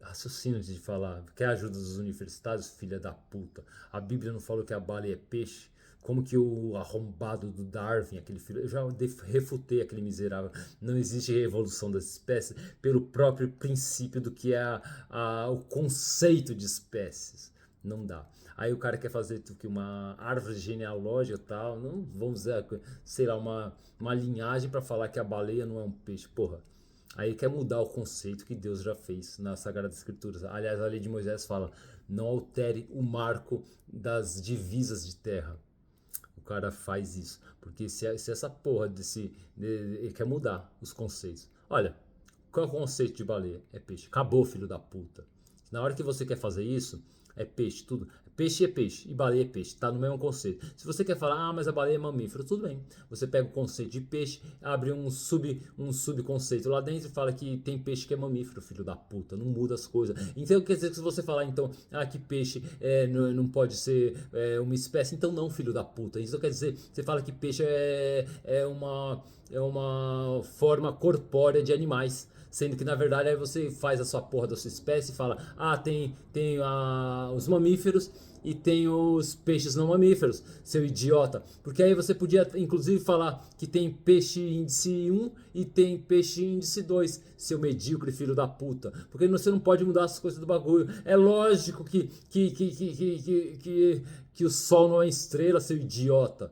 Raciocínio antes de falar. Quer a ajuda dos universitários, filha da puta? A Bíblia não falou que a baleia é peixe? Como que o arrombado do Darwin, aquele filho, eu já refutei aquele miserável. Não existe revolução das espécies pelo próprio princípio do que é o conceito de espécies. Não dá. Aí o cara quer fazer que uma árvore genealógica e tal, não vamos dizer, sei lá, uma linhagem para falar que a baleia não é um peixe, porra. Aí quer mudar o conceito que Deus já fez nas Sagradas Escrituras. Aliás, a lei de Moisés fala: não altere o marco das divisas de terra. O cara faz isso, porque se essa porra ele quer mudar os conceitos. Olha, qual é o conceito de baleia? É peixe. Acabou, filho da puta. Na hora que você quer fazer isso, é peixe, tudo. Peixe é peixe e baleia é peixe, tá no mesmo conceito. Se você quer falar, mas a baleia é mamífero, tudo bem. Você pega o conceito de peixe, abre um subconceito lá dentro e fala que tem peixe que é mamífero, filho da puta. Não muda as coisas. Então quer dizer que se você falar, então, que peixe não pode ser uma espécie, então não, filho da puta. Isso quer dizer, você fala que peixe é uma forma corpórea de animais. Sendo que na verdade aí você faz a sua porra da sua espécie e fala: tem os mamíferos e tem os peixes não mamíferos, seu idiota. Porque aí você podia inclusive falar que tem peixe índice 1 e tem peixe índice 2, seu medíocre filho da puta. Porque você não pode mudar as coisas do bagulho. É lógico que o sol não é estrela, seu idiota.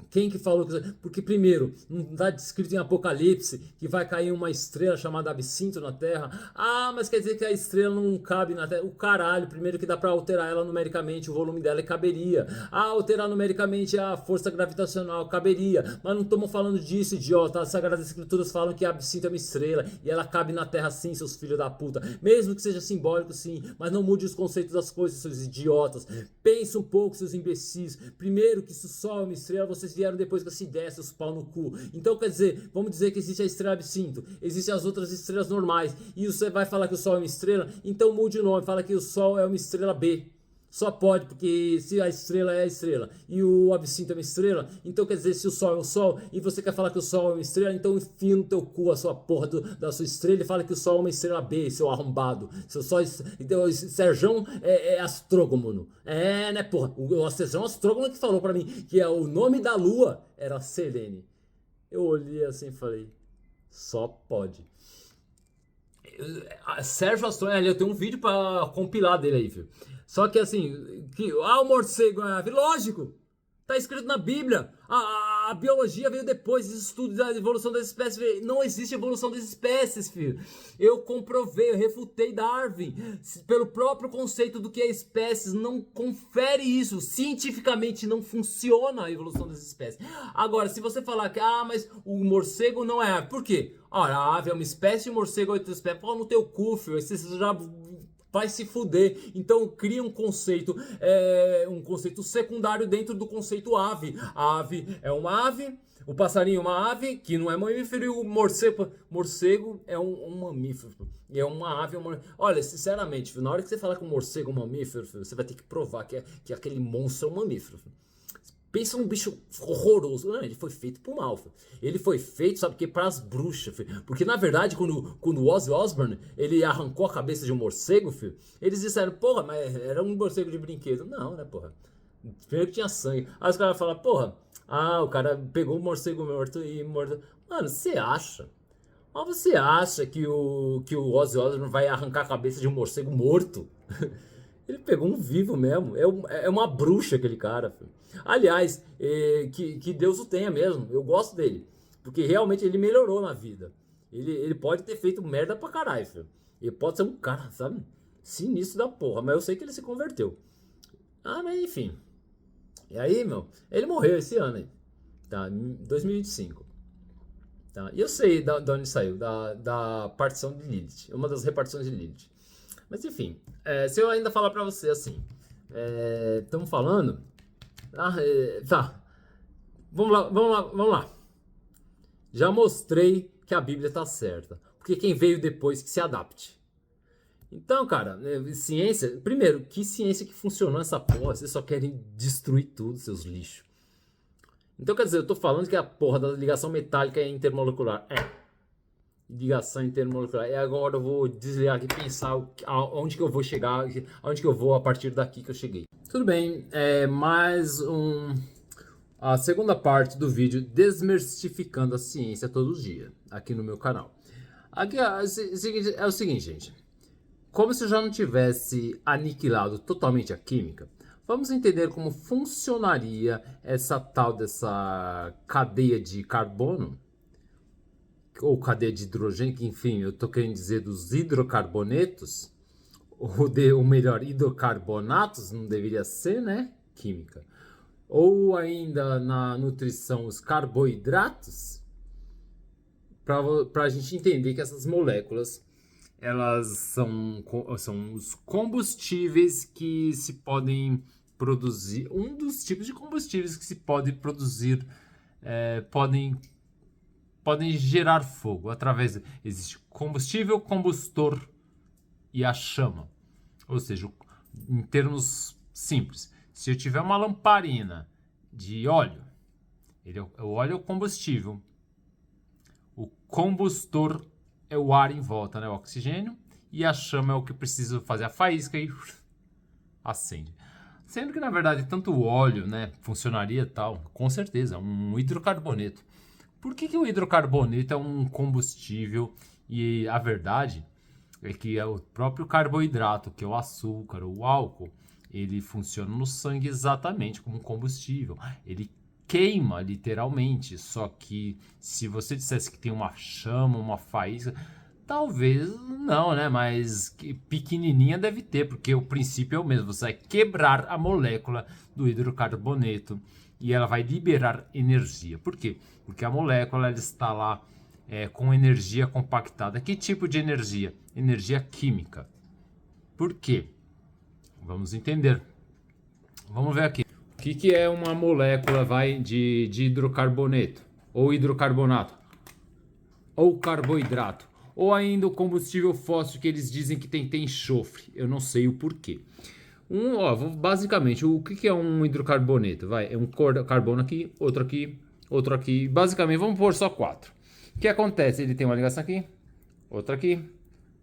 Quem que falou que... Porque primeiro, não está descrito em Apocalipse que vai cair uma estrela chamada Absinto na Terra. Mas quer dizer que a estrela não cabe na Terra. O caralho, primeiro que dá para alterar ela numericamente, o volume dela caberia. Alterar numericamente a força gravitacional caberia. Mas não estamos falando disso, idiota. As Sagradas Escrituras falam que a Absinto é uma estrela e ela cabe na Terra sim, seus filhos da puta. Mesmo que seja simbólico sim, mas não mude os conceitos das coisas, seus idiotas. Pensa um pouco, seus imbecis. Primeiro que se o Sol é uma estrela, vocês vieram depois que se desse os pau no cu. Então quer dizer, vamos dizer que existe a estrela Absinto, existem as outras estrelas normais, e você vai falar que o Sol é uma estrela, então mude o nome, fala que o Sol é uma estrela B. Só pode, porque se a estrela é a estrela e o absinto é uma estrela, então quer dizer, se o Sol é um Sol e você quer falar que o Sol é uma estrela, então enfia no teu cu a sua porra da sua estrela e fala que o Sol é uma estrela B, seu arrombado. Seu Sol, então, o Serjão é astrônomo. Né, porra? O Serjão astrônomo que falou pra mim que o nome da Lua era Selene. Eu olhei assim e falei, só pode. Sérgio Astrônomo, eu tenho um vídeo pra compilar dele aí, filho. Só que assim, o morcego é ave. Lógico! Tá escrito na Bíblia. A biologia veio depois, os estudos da evolução das espécies. Não existe evolução das espécies, filho. Eu comprovei, eu refutei Darwin. Pelo próprio conceito do que é espécies, não confere isso. Cientificamente não funciona a evolução das espécies. Agora, se você falar que, mas o morcego não é ave. Por quê? Ora, a ave é uma espécie e o morcego é outra espécie. Pô, no teu cu, filho. Você já... vai se fuder. Então cria um conceito secundário dentro do conceito ave. A ave é uma ave, o passarinho é uma ave, que não é mamífero, e o morcego é um mamífero. E é uma ave, Olha, sinceramente, na hora que você falar que o morcego é um mamífero, você vai ter que provar que aquele monstro é um mamífero. Pensa num bicho horroroso. Não, ele foi feito pro mal, filho. Ele foi feito, sabe o que? Para as bruxas, filho. Porque na verdade, quando o Ozzy Osbourne ele arrancou a cabeça de um morcego, filho, eles disseram, porra, mas era um morcego de brinquedo. Não, né, porra? Primeiro que tinha sangue. Aí os caras falam, porra, o cara pegou um morcego morto e morto. Mano, você acha? Mas você acha que o Ozzy Osbourne vai arrancar a cabeça de um morcego morto? Ele pegou um vivo mesmo. É uma bruxa aquele cara, filho. Aliás, que Deus o tenha mesmo. Eu gosto dele. Porque realmente ele melhorou na vida. Ele pode ter feito merda pra caralho, filho. Ele pode ser um cara, sabe? Sinistro da porra. Mas eu sei que ele se converteu. Mas enfim. E aí, meu, ele morreu esse ano aí. Tá? Em 2025. Tá? E eu sei da onde saiu. Da partição de Lilith. Uma das repartições de Lilith. Mas enfim, se eu ainda falar pra você assim, estamos falando, tá, vamos lá. Já mostrei que a Bíblia tá certa, porque quem veio depois que se adapte. Então, cara, ciência, primeiro, que ciência que funcionou essa porra, vocês só querem destruir tudo, seus lixos. Então, quer dizer, eu tô falando que a porra da ligação metálica é intermolecular. Ligação intermolecular. E agora eu vou desligar aqui e pensar aonde que eu vou chegar, aonde que eu vou a partir daqui que eu cheguei. Tudo bem, a segunda parte do vídeo desmistificando a ciência todo dia, aqui no meu canal. Aqui é o seguinte, gente. Como se eu já não tivesse aniquilado totalmente a química, vamos entender como funcionaria dessa cadeia de carbono, ou cadeia de hidrogênio, que enfim, eu estou querendo dizer dos hidrocarbonetos, ou melhor, hidrocarbonatos, não deveria ser, né? Química. Ou ainda na nutrição, os carboidratos, para a gente entender que essas moléculas, elas são os combustíveis que se podem produzir, um dos tipos de combustíveis que se pode produzir, podem gerar fogo através existe combustível, combustor e a chama. Ou seja, em termos simples, se eu tiver uma lamparina de óleo, o óleo é o combustível, o combustor é o ar em volta, né, o oxigênio, e a chama é o que precisa fazer a faísca e acende. Sendo que na verdade tanto o óleo, né, funcionaria tal, com certeza, um hidrocarboneto. Por que o hidrocarboneto é um combustível? E a verdade é que é o próprio carboidrato, que é o açúcar, o álcool, ele funciona no sangue exatamente como um combustível. Ele queima literalmente, só que se você dissesse que tem uma chama, uma faísca, talvez não, né? Mas pequenininha deve ter, porque o princípio é o mesmo. Você vai quebrar a molécula do hidrocarboneto e ela vai liberar energia. Por quê? Porque a molécula ela está lá com energia compactada. Que tipo de energia? Energia química. Por quê? Vamos entender. Vamos ver aqui. O que é uma molécula de hidrocarboneto? Ou hidrocarbonato? Ou carboidrato? Ou ainda o combustível fóssil que eles dizem que tem enxofre. Eu não sei o porquê. Basicamente, o que é um hidrocarboneto? É um carbono aqui, outro aqui, outro aqui. Basicamente, vamos pôr só 4. O que acontece? Ele tem uma ligação aqui, outra aqui,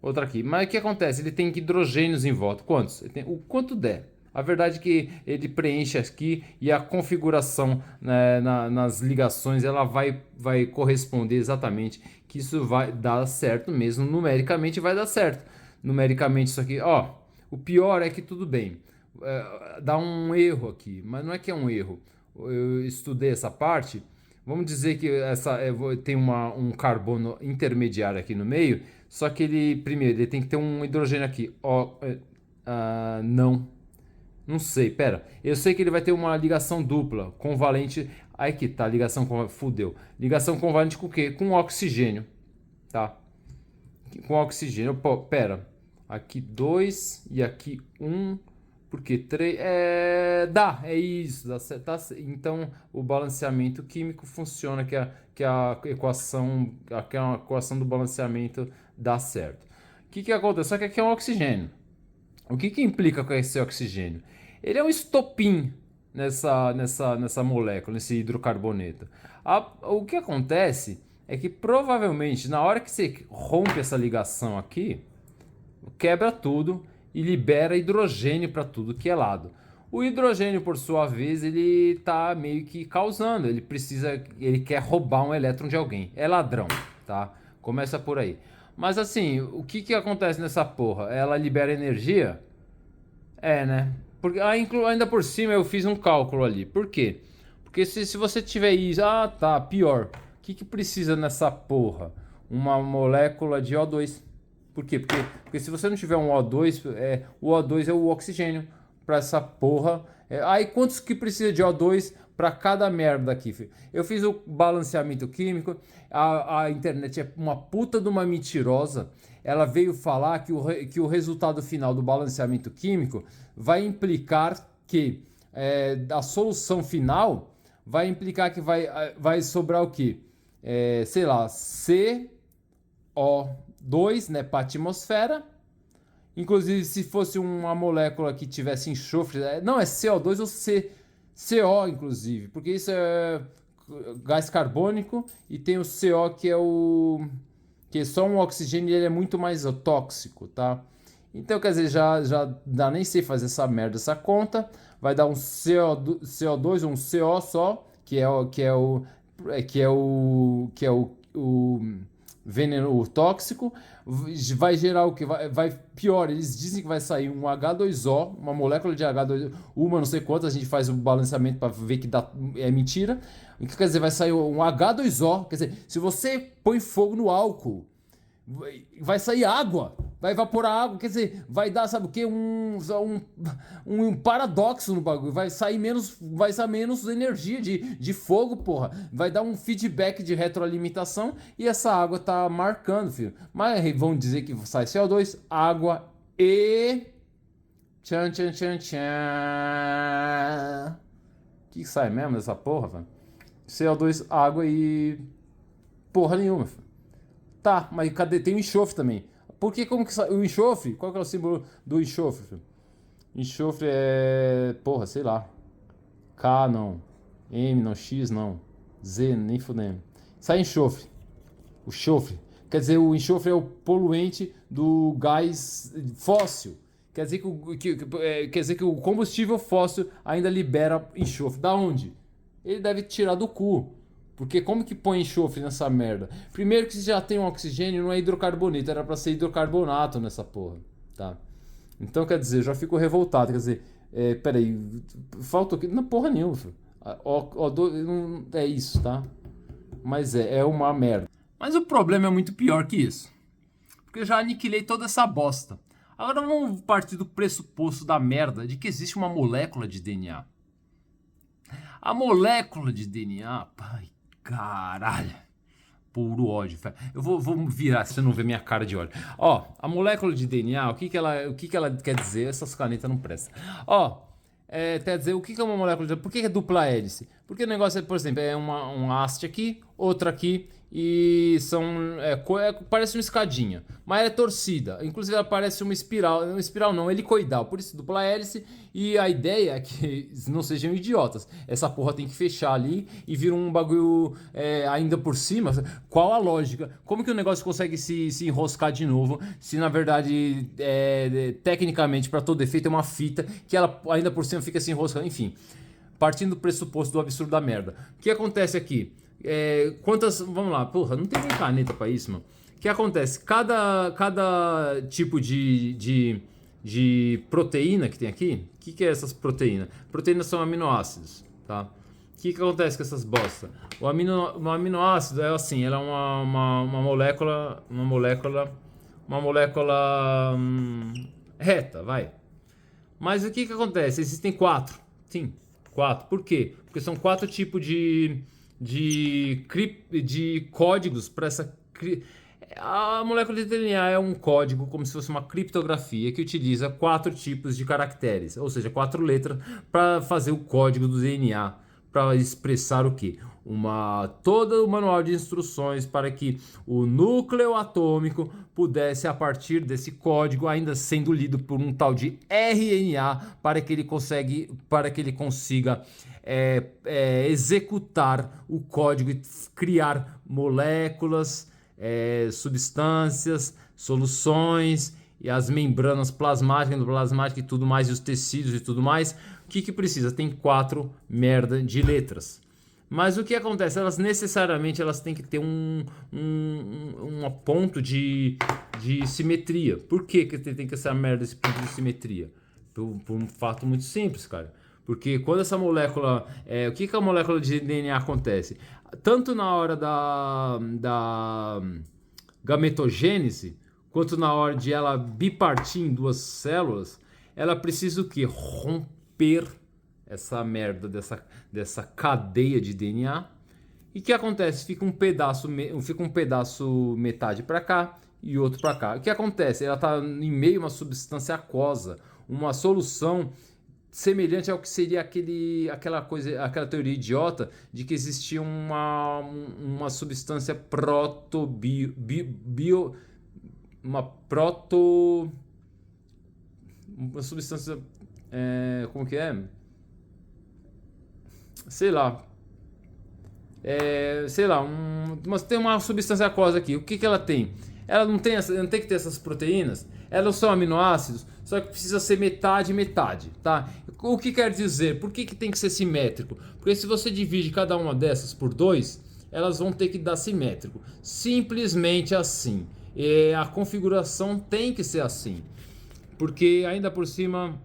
outra aqui. Mas o que acontece? Ele tem hidrogênios em volta. Quantos? Ele tem o quanto der. A verdade é que ele preenche aqui e a configuração, né, nas ligações ela vai corresponder exatamente que isso vai dar certo mesmo. Numericamente vai dar certo. Numericamente isso aqui, o pior é que tudo bem, dá um erro aqui, mas não é que é um erro. Eu estudei essa parte, vamos dizer que tem um carbono intermediário aqui no meio, só que ele tem que ter um hidrogênio aqui. Não sei, pera. Eu sei que ele vai ter uma ligação dupla, convalente. Aí que tá, ligação convalente, fudeu. Ligação convalente com o quê? Com oxigênio, tá? Com oxigênio, pera. Aqui 2 e aqui 1, porque 3, é isso, dá certo, tá? Então o balanceamento químico funciona, que a equação do balanceamento dá certo. O que acontece? Só que aqui é um oxigênio. O que implica com esse oxigênio? Ele é um estopim, nessa molécula, nesse hidrocarboneto. O que acontece é que provavelmente na hora que você rompe essa ligação aqui, quebra tudo e libera hidrogênio para tudo que é lado. O hidrogênio, por sua vez, ele tá meio que causando, ele quer roubar um elétron de alguém. É ladrão, tá? Começa por aí. Mas assim, o que acontece nessa porra? Ela libera energia? É, né? Porque ainda por cima eu fiz um cálculo ali. Por quê? Porque se você tiver isso, tá, pior. O que precisa nessa porra? Uma molécula de O2. Por quê? Porque se você não tiver um O2, o O2 é o oxigênio para essa porra. Aí quantos que precisa de O2 para cada merda aqui, filho? Eu fiz o balanceamento químico, a internet é uma puta de uma mentirosa. Ela veio falar que o resultado final do balanceamento químico vai implicar que a solução final vai implicar que vai sobrar o quê? Sei lá, CO2, né, para a atmosfera. Inclusive, se fosse uma molécula que tivesse enxofre, não, é CO2 ou CO, inclusive, porque isso é gás carbônico e tem o CO que é só um oxigênio e ele é muito mais tóxico, tá? Então, quer dizer, já dá, nem sei fazer essa merda, essa conta, vai dar um CO2 ou um CO só, que é o veneno tóxico, vai gerar o que? Vai pior, eles dizem que vai sair um H2O, uma molécula de H2O, não sei quantas, a gente faz o balanceamento para ver que é mentira. O que quer dizer? Vai sair um H2O, quer dizer, se você põe fogo no álcool, vai sair água, vai evaporar água, quer dizer, vai dar, sabe o que? Um paradoxo no bagulho, vai sair menos energia de fogo, porra. Vai dar um feedback de retroalimentação e essa água tá marcando, filho. Mas vão dizer que sai CO2, água e... Tchan, tchan, tchan, tchan. O que sai mesmo dessa porra, velho? CO2, água e... porra nenhuma, filho. Tá, mas cadê? Tem o enxofre também. Por que como que sai? O enxofre? Qual que é o símbolo do enxofre, filho? Enxofre é... porra, sei lá. K não. M não. X não. Z nem fudendo. Sai enxofre. O enxofre. Quer dizer, o enxofre é o poluente do gás fóssil. Quer dizer que o combustível fóssil ainda libera enxofre. Da onde? Ele deve tirar do cu. Porque como que põe enxofre nessa merda? Primeiro que se já tem um oxigênio, não é hidrocarboneto, era pra ser hidrocarbonato nessa porra, tá? Então, quer dizer, eu já fico revoltado, quer dizer, peraí, falta o quê? Não, porra nenhuma, filho. É isso, tá? Mas é uma merda. Mas o problema é muito pior que isso. Porque eu já aniquilei toda essa bosta. Agora vamos partir do pressuposto da merda de que existe uma molécula de DNA. A molécula de DNA, pai, caralho, puro ódio. Eu vou virar, se você não ver minha cara de ódio. Ó, a molécula de DNA, o que ela quer dizer? Essas canetas não prestam. Ó, quer dizer, o que é uma molécula de DNA? Por que é dupla hélice? Porque o negócio é, por exemplo, um haste aqui, outra aqui, e parece uma escadinha, mas ela é torcida. Inclusive ela parece uma espiral não, helicoidal, por isso dupla hélice. E a ideia é que não sejam idiotas, essa porra tem que fechar ali e vira um bagulho ainda por cima. Qual a lógica? Como que o negócio consegue se enroscar de novo, se na verdade tecnicamente para todo efeito é uma fita que ela ainda por cima fica se enroscando? Enfim, partindo do pressuposto do absurdo da merda, o que acontece aqui? Vamos lá, porra, não tem nem caneta pra isso, mano. O que acontece? Cada tipo de proteína que tem aqui, o que é essas proteínas? Proteínas são aminoácidos, tá? O que acontece com essas bosta? O aminoácido é assim, ela é uma molécula reta, vai. Mas o que acontece? Existem 4. Sim, 4. Por quê? Porque são 4 tipos de códigos para essa. A molécula de DNA é um código, como se fosse uma criptografia, que utiliza 4 tipos de caracteres, ou seja, 4 letras, para fazer o código do DNA, para expressar o quê? todo o manual de instruções para que o núcleo atômico pudesse, a partir desse código, ainda sendo lido por um tal de RNA, para que ele consiga executar o código e criar moléculas, substâncias, soluções e as membranas plasmáticas e tudo mais, e os tecidos e tudo mais. O que precisa? Tem 4 merda de letras. Mas o que acontece? Elas necessariamente têm que ter um ponto de simetria. Por que tem que ser merda esse ponto de simetria? Por um fato muito simples, cara. Porque quando essa molécula... o que a molécula de DNA acontece? Tanto na hora da gametogênese, quanto na hora de ela bipartir em 2 células, ela precisa o quê? Romper essa merda dessa cadeia de DNA. E o que acontece? Fica um pedaço metade para cá e outro para cá. O que acontece? Ela está em meio a uma substância aquosa, uma solução semelhante ao que seria aquela teoria idiota de que existia uma substância uma substância, como que é? Sei lá, mas tem uma substância aquosa aqui. O que ela tem? Ela não tem que ter essas proteínas. Elas são aminoácidos, só que precisa ser metade, tá? O que quer dizer? Por que tem que ser simétrico? Porque se você divide cada uma dessas por 2, elas vão ter que dar simétrico. Simplesmente assim. E a configuração tem que ser assim. Porque ainda por cima...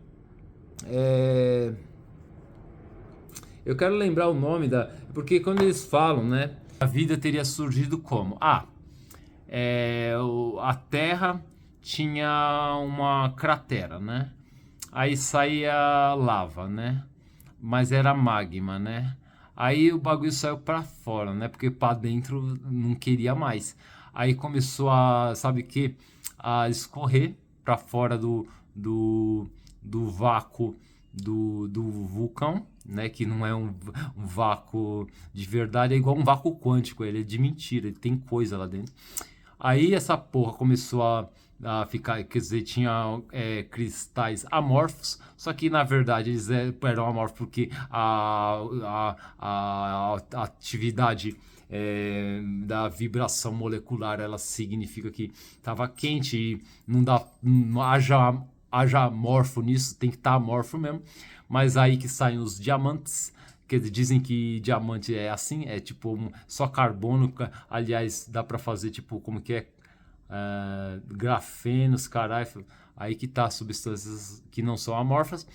eu quero lembrar o nome porque quando eles falam, né? A vida teria surgido como? A Terra tinha uma cratera, né? Aí saía lava, né? Mas era magma, né? Aí o bagulho saiu pra fora, né? Porque pra dentro não queria mais. Aí começou sabe o que? A escorrer pra fora do vácuo do vulcão, né? Que não é um vácuo de verdade, é igual um vácuo quântico, ele é de mentira, ele tem coisa lá dentro. Aí essa porra começou a ficar, quer dizer, tinha cristais amorfos, só que na verdade eles eram amorfos porque a atividade da vibração molecular, ela significa que estava quente e não haja amorfo nisso, tem que estar amorfo mesmo. Mas aí que saem os diamantes, que dizem que diamante é assim, é tipo só carbono. Aliás, dá pra fazer tipo, como que é? Grafenos, caralho. Aí que tá substâncias que não são amorfas.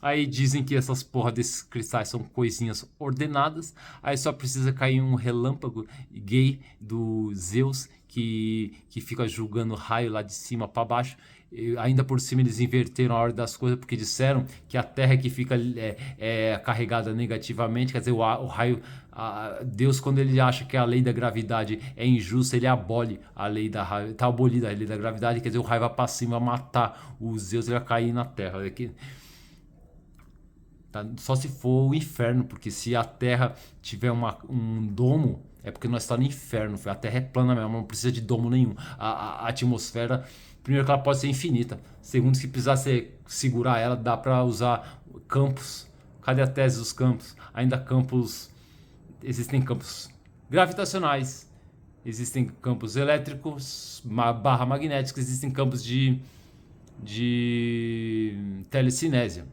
Aí dizem que essas porra desses cristais são coisinhas ordenadas. Aí só precisa cair um relâmpago gay do Zeus que fica julgando raio lá de cima para baixo. E ainda por cima eles inverteram a ordem das coisas, porque disseram que a Terra que fica carregada negativamente, quer dizer, o raio, Deus, quando ele acha que a lei da gravidade é injusta, ele abole a lei da raio, tá abolida a lei da gravidade, quer dizer, o raio vai para cima matar os Zeus, ele vai cair na Terra. Só se for o inferno, porque se a Terra tiver um domo, é porque nós estamos no inferno. A Terra é plana mesmo, não precisa de domo nenhum. A atmosfera, primeiro que ela pode ser infinita. Segundo, se precisar segurar ela, dá para usar campos. Cadê a tese dos campos? Ainda campos... Existem campos gravitacionais, existem campos elétricos, magnéticos, existem campos de telecinésia.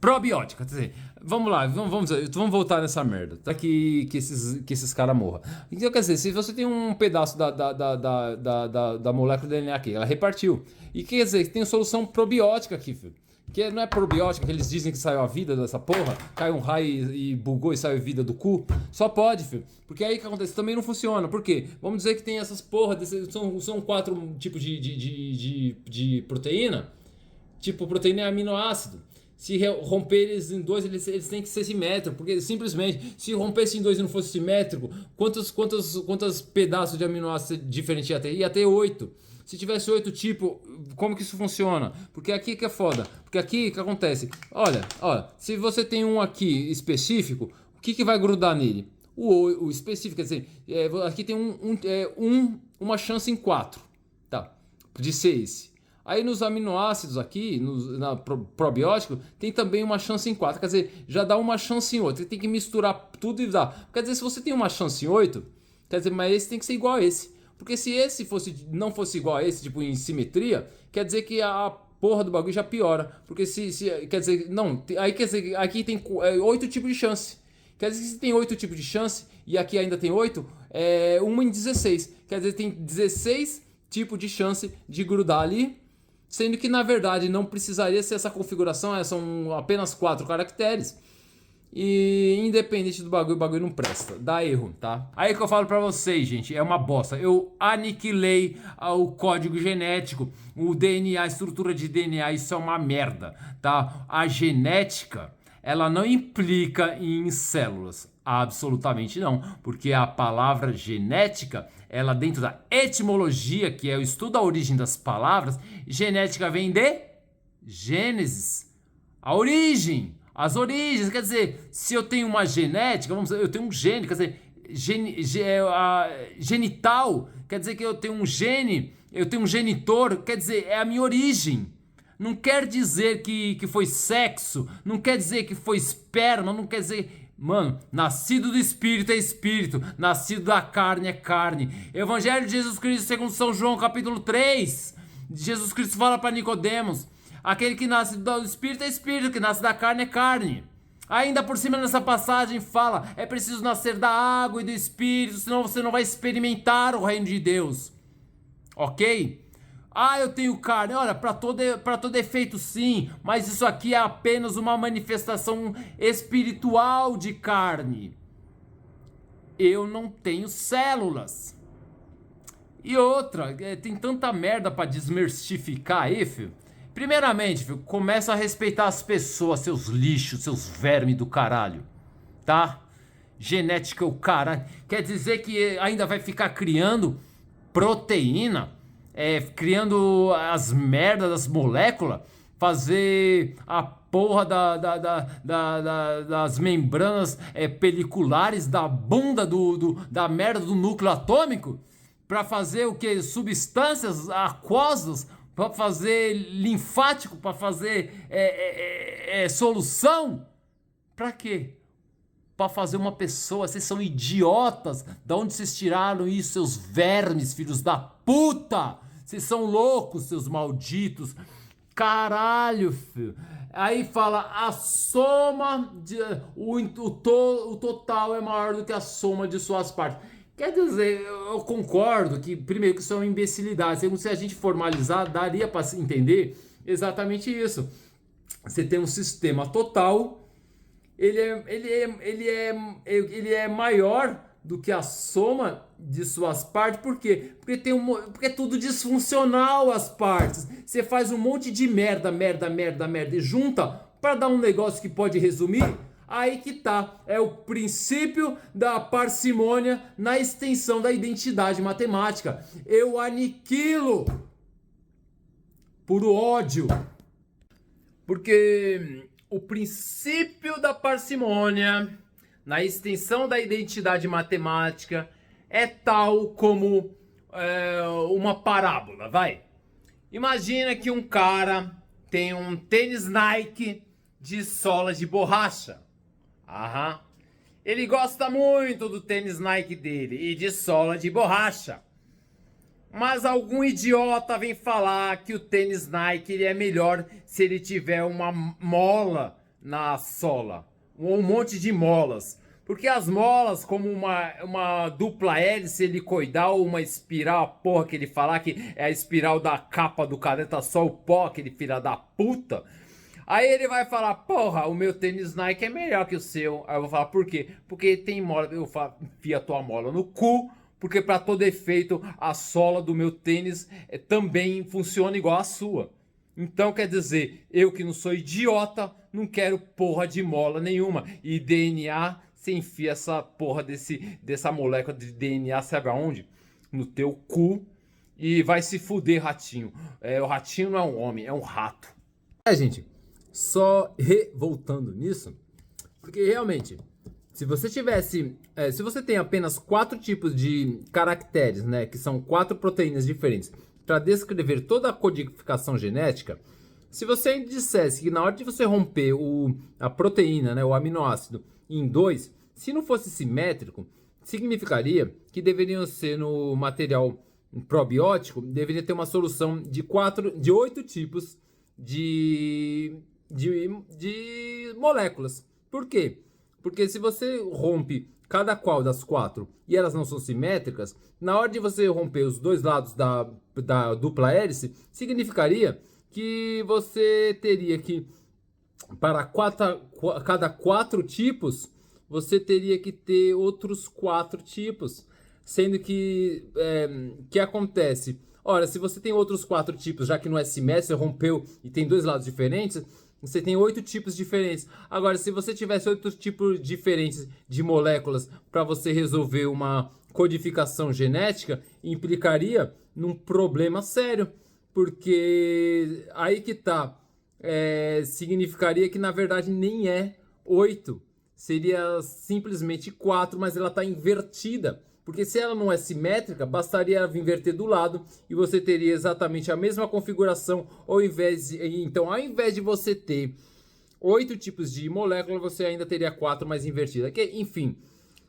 Probiótica, quer dizer, vamos lá, vamos voltar nessa merda, tá? Que esses caras morram. Então, quer dizer, se você tem um pedaço da molécula do DNA aqui, ela repartiu. E quer dizer, tem solução probiótica aqui, filho. Que não é probiótica, que eles dizem que saiu a vida dessa porra, caiu um raio e bugou e saiu a vida do cu. Só pode, filho. Porque aí o que acontece? Também não funciona. Por quê? Vamos dizer que tem essas porra, são 4 tipos de proteína. Tipo, proteína é aminoácido. Se romper eles em 2, eles têm que ser simétricos, porque simplesmente, se rompesse em 2 e não fosse simétrico, quantos pedaços de aminoácido diferentes ia ter? Ia ter 8. Se tivesse 8 tipos, como que isso funciona? Porque aqui que é foda. Porque aqui o que acontece? Olha, se você tem um aqui específico, O que vai grudar nele? O específico, quer dizer, aqui tem uma chance em 4, tá? De ser esse. Aí nos aminoácidos aqui, na probiótico, tem também uma chance em 4. Quer dizer, já dá uma chance em 8. Tem que misturar tudo e dar. Quer dizer, se você tem uma chance em 8, quer dizer, mas esse tem que ser igual a esse. Porque se esse não fosse igual a esse, tipo em simetria, quer dizer que a porra do bagulho já piora. Porque quer dizer, não, aí quer dizer, aqui tem 8 tipos de chance. Quer dizer que se tem 8 tipos de chance e aqui ainda tem 8, é 1 em 16. Quer dizer, tem 16 tipos de chance de grudar ali. Sendo que na verdade não precisaria ser essa configuração, são apenas 4 caracteres. E independente do bagulho, o bagulho não presta, dá erro, tá? Aí que eu falo pra vocês, gente, é uma bosta. Eu aniquilei o código genético, o DNA, a estrutura de DNA, isso é uma merda, tá? A genética, ela não implica em células, absolutamente não, porque a palavra genética, ela dentro da etimologia, que é o estudo da origem das palavras, genética vem de Gênesis, a origem. As origens, quer dizer, se eu tenho uma genética, vamos dizer, eu tenho um gene, quer dizer, genital, quer dizer que eu tenho um gene, eu tenho um genitor, quer dizer, é a minha origem. Não quer dizer que foi sexo, não quer dizer que foi esperma, não quer dizer... Mano, nascido do Espírito é Espírito, nascido da carne é carne. Evangelho de Jesus Cristo segundo São João, capítulo 3. Jesus Cristo fala para Nicodemos... Aquele que nasce do Espírito é Espírito, que nasce da carne é carne. Ainda por cima nessa passagem fala, é preciso nascer da água e do Espírito, senão você não vai experimentar o reino de Deus. Ok? Ah, eu tenho carne. Olha, para todo efeito sim, mas isso aqui é apenas uma manifestação espiritual de carne. Eu não tenho células. E outra, tem tanta merda para desmistificar aí, filho. Primeiramente, filho, começa a respeitar as pessoas, seus lixos, seus vermes do caralho, tá? Genética o caralho. Quer dizer que ainda vai ficar criando proteína, criando as merdas das moléculas, fazer a porra das membranas peliculares da bunda da merda do núcleo atômico, pra fazer o que? Substâncias aquosas, para fazer linfático, para fazer solução? Para quê? Para fazer uma pessoa. Vocês são idiotas. Da onde vocês tiraram isso, seus vermes, filhos da puta? Vocês são loucos, seus malditos. Caralho, filho. Aí fala, a soma, o total é maior do que a soma de suas partes. Quer dizer, eu concordo que, primeiro, que isso é uma imbecilidade. Segundo, se a gente formalizar, daria para entender exatamente isso. Você tem um sistema total, ele é maior do que a soma de suas partes. Por quê? Porque é tudo disfuncional as partes. Você faz um monte de merda e junta para dar um negócio que pode resumir. Aí que tá, é o princípio da parcimônia na extensão da identidade matemática. Eu aniquilo por ódio. Porque o princípio da parcimônia na extensão da identidade matemática é tal como uma parábola, vai. Imagina que um cara tem um tênis Nike de sola de borracha. Aham. Ele gosta muito do tênis Nike dele e de sola de borracha. Mas algum idiota vem falar que o tênis Nike ele é melhor se ele tiver uma mola na sola. Um monte de molas. Porque as molas, como uma dupla hélice helicoidal, uma espiral, a porra que ele falar que é a espiral da capa do caneta só o pó, aquele filho da puta. Aí ele vai falar, porra, o meu tênis Nike é melhor que o seu. Aí eu vou falar, por quê? Porque tem mola, eu falo, enfia a tua mola no cu, porque para todo efeito a sola do meu tênis também funciona igual a sua. Então quer dizer, eu que não sou idiota, não quero porra de mola nenhuma. E DNA, você enfia essa porra dessa molécula de DNA, sabe aonde? No teu cu. E vai se fuder, ratinho. O ratinho não é um homem, é um rato. Gente, só voltando nisso, porque realmente, Se você tivesse, se você tem apenas 4 tipos de caracteres, né, que são 4 proteínas diferentes, para descrever toda a codificação genética, se você dissesse que na hora de você romper a proteína, né, o aminoácido, em dois, se não fosse simétrico, significaria que deveriam ser no material probiótico, deveria ter uma solução de 8 tipos de moléculas. Por quê? Porque se você rompe cada qual das 4 e elas não são simétricas, na hora de você romper os dois lados da dupla hélice, significaria que você teria que, para cada 4 tipos, você teria que ter outros 4 tipos. Sendo que acontece? Ora, se você tem outros 4 tipos, já que não é simétrico, você rompeu e tem dois lados diferentes, você tem 8 tipos diferentes. Agora, se você tivesse 8 tipos diferentes de moléculas para você resolver uma codificação genética, implicaria num problema sério. Porque aí que tá. Significaria que na verdade nem é 8. Seria simplesmente 4, mas ela está invertida. Porque se ela não é simétrica, bastaria inverter do lado e você teria exatamente a mesma configuração. Então, ao invés de você ter 8 tipos de molécula, você ainda teria 4 mais invertida. Enfim,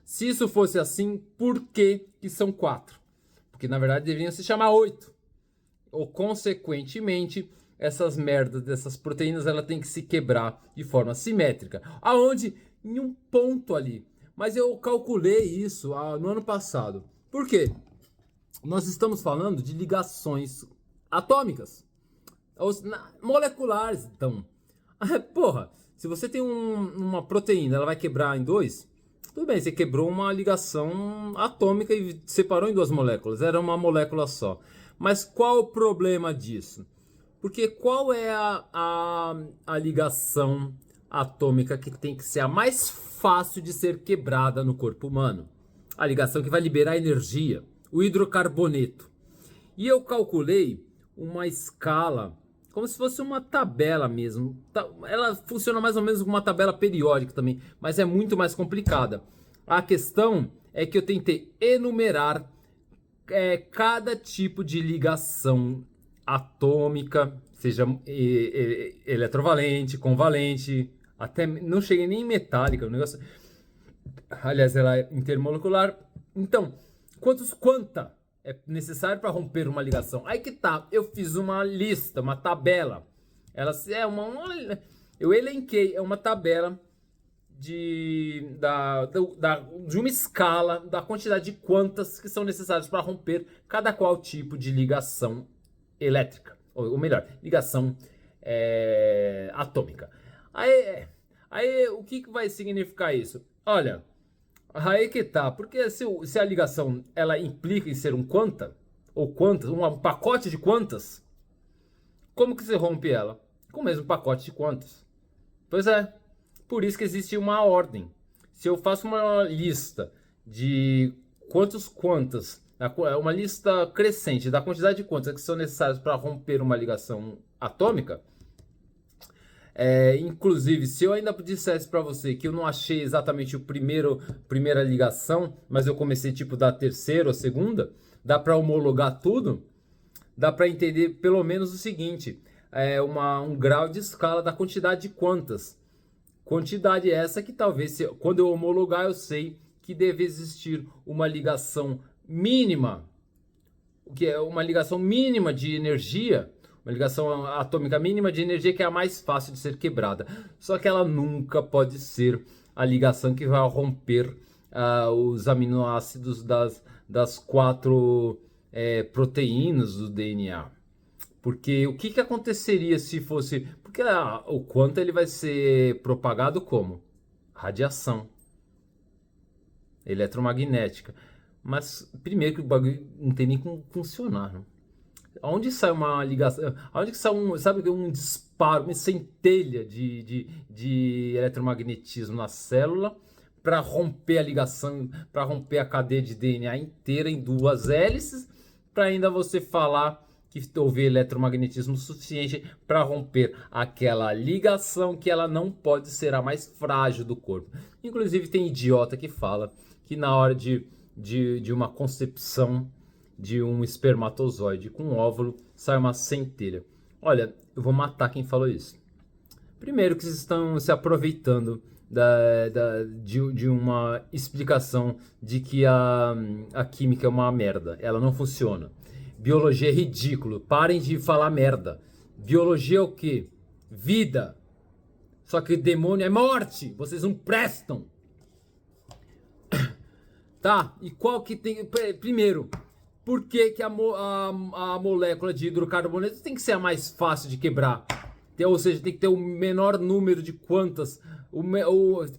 se isso fosse assim, por que são 4? Porque na verdade deveriam se chamar 8. Ou consequentemente, essas merdas dessas proteínas, ela tem que se quebrar de forma simétrica. Aonde? Em um ponto ali. Mas eu calculei isso no ano passado. Por quê? Nós estamos falando de ligações atômicas. Moleculares, então. Porra, se você tem uma proteína, ela vai quebrar em dois. Tudo bem, você quebrou uma ligação atômica e separou em 2 moléculas. Era uma molécula só. Mas qual o problema disso? Porque qual é a ligação atômica que tem que ser a mais fácil de ser quebrada no corpo humano? A ligação que vai liberar energia, o hidrocarboneto. E eu calculei uma escala, como se fosse uma tabela mesmo. Ela funciona mais ou menos como uma tabela periódica também, mas é muito mais complicada. A questão é que eu tentei enumerar cada tipo de ligação atômica, seja eletrovalente, convalente, até não cheguei nem em metálica, o negócio. Aliás, ela é intermolecular. Então, quanta é necessário para romper uma ligação? Aí que tá, eu fiz uma lista, uma tabela. Ela eu elenquei, é uma tabela de uma escala da quantidade de quantas que são necessárias para romper cada qual tipo de ligação elétrica, ou melhor, ligação atômica. Aí o que vai significar isso? Olha, aí que tá, porque se a ligação ela implica em ser um quanta, ou quantas, um pacote de quantas, como que você rompe ela? Com o mesmo pacote de quantas. Pois é. Por isso que existe uma ordem. Se eu faço uma lista de quantas, uma lista crescente da quantidade de quantas que são necessárias para romper uma ligação atômica, inclusive, se eu ainda dissesse para você que eu não achei exatamente primeira ligação, mas eu comecei tipo da terceira ou segunda, dá para homologar tudo, dá para entender pelo menos o seguinte, um grau de escala da quantidade de quantas. Quantidade essa que talvez, quando eu homologar, eu sei que deve existir uma ligação mínima, que é uma ligação mínima de energia, uma ligação atômica mínima de energia que é a mais fácil de ser quebrada. Só que ela nunca pode ser a ligação que vai romper os aminoácidos das 4 proteínas do DNA. Porque o que aconteceria se fosse... Porque o quanto ele vai ser propagado como? Radiação eletromagnética. Mas primeiro que o bagulho não tem nem como funcionar. Não? Onde sai uma ligação? Onde que sai um disparo, uma centelha de eletromagnetismo na célula para romper a ligação, para romper a cadeia de DNA inteira em 2 hélices, para ainda você falar que houve eletromagnetismo suficiente para romper aquela ligação que ela não pode ser a mais frágil do corpo. Inclusive tem idiota que fala que na hora de uma concepção de um espermatozoide com um óvulo sai uma centelha. Olha, eu vou matar quem falou isso. Primeiro que vocês estão se aproveitando de uma explicação de que a química é uma merda. Ela não funciona. Biologia é ridículo. Parem de falar merda. Biologia é o quê? Vida. Só que demônio é morte. Vocês não prestam. Tá? E qual que tem... Primeiro, por que que a molécula de hidrocarboneto tem que ser a mais fácil de quebrar? Ou seja, tem que ter o menor número de quantas,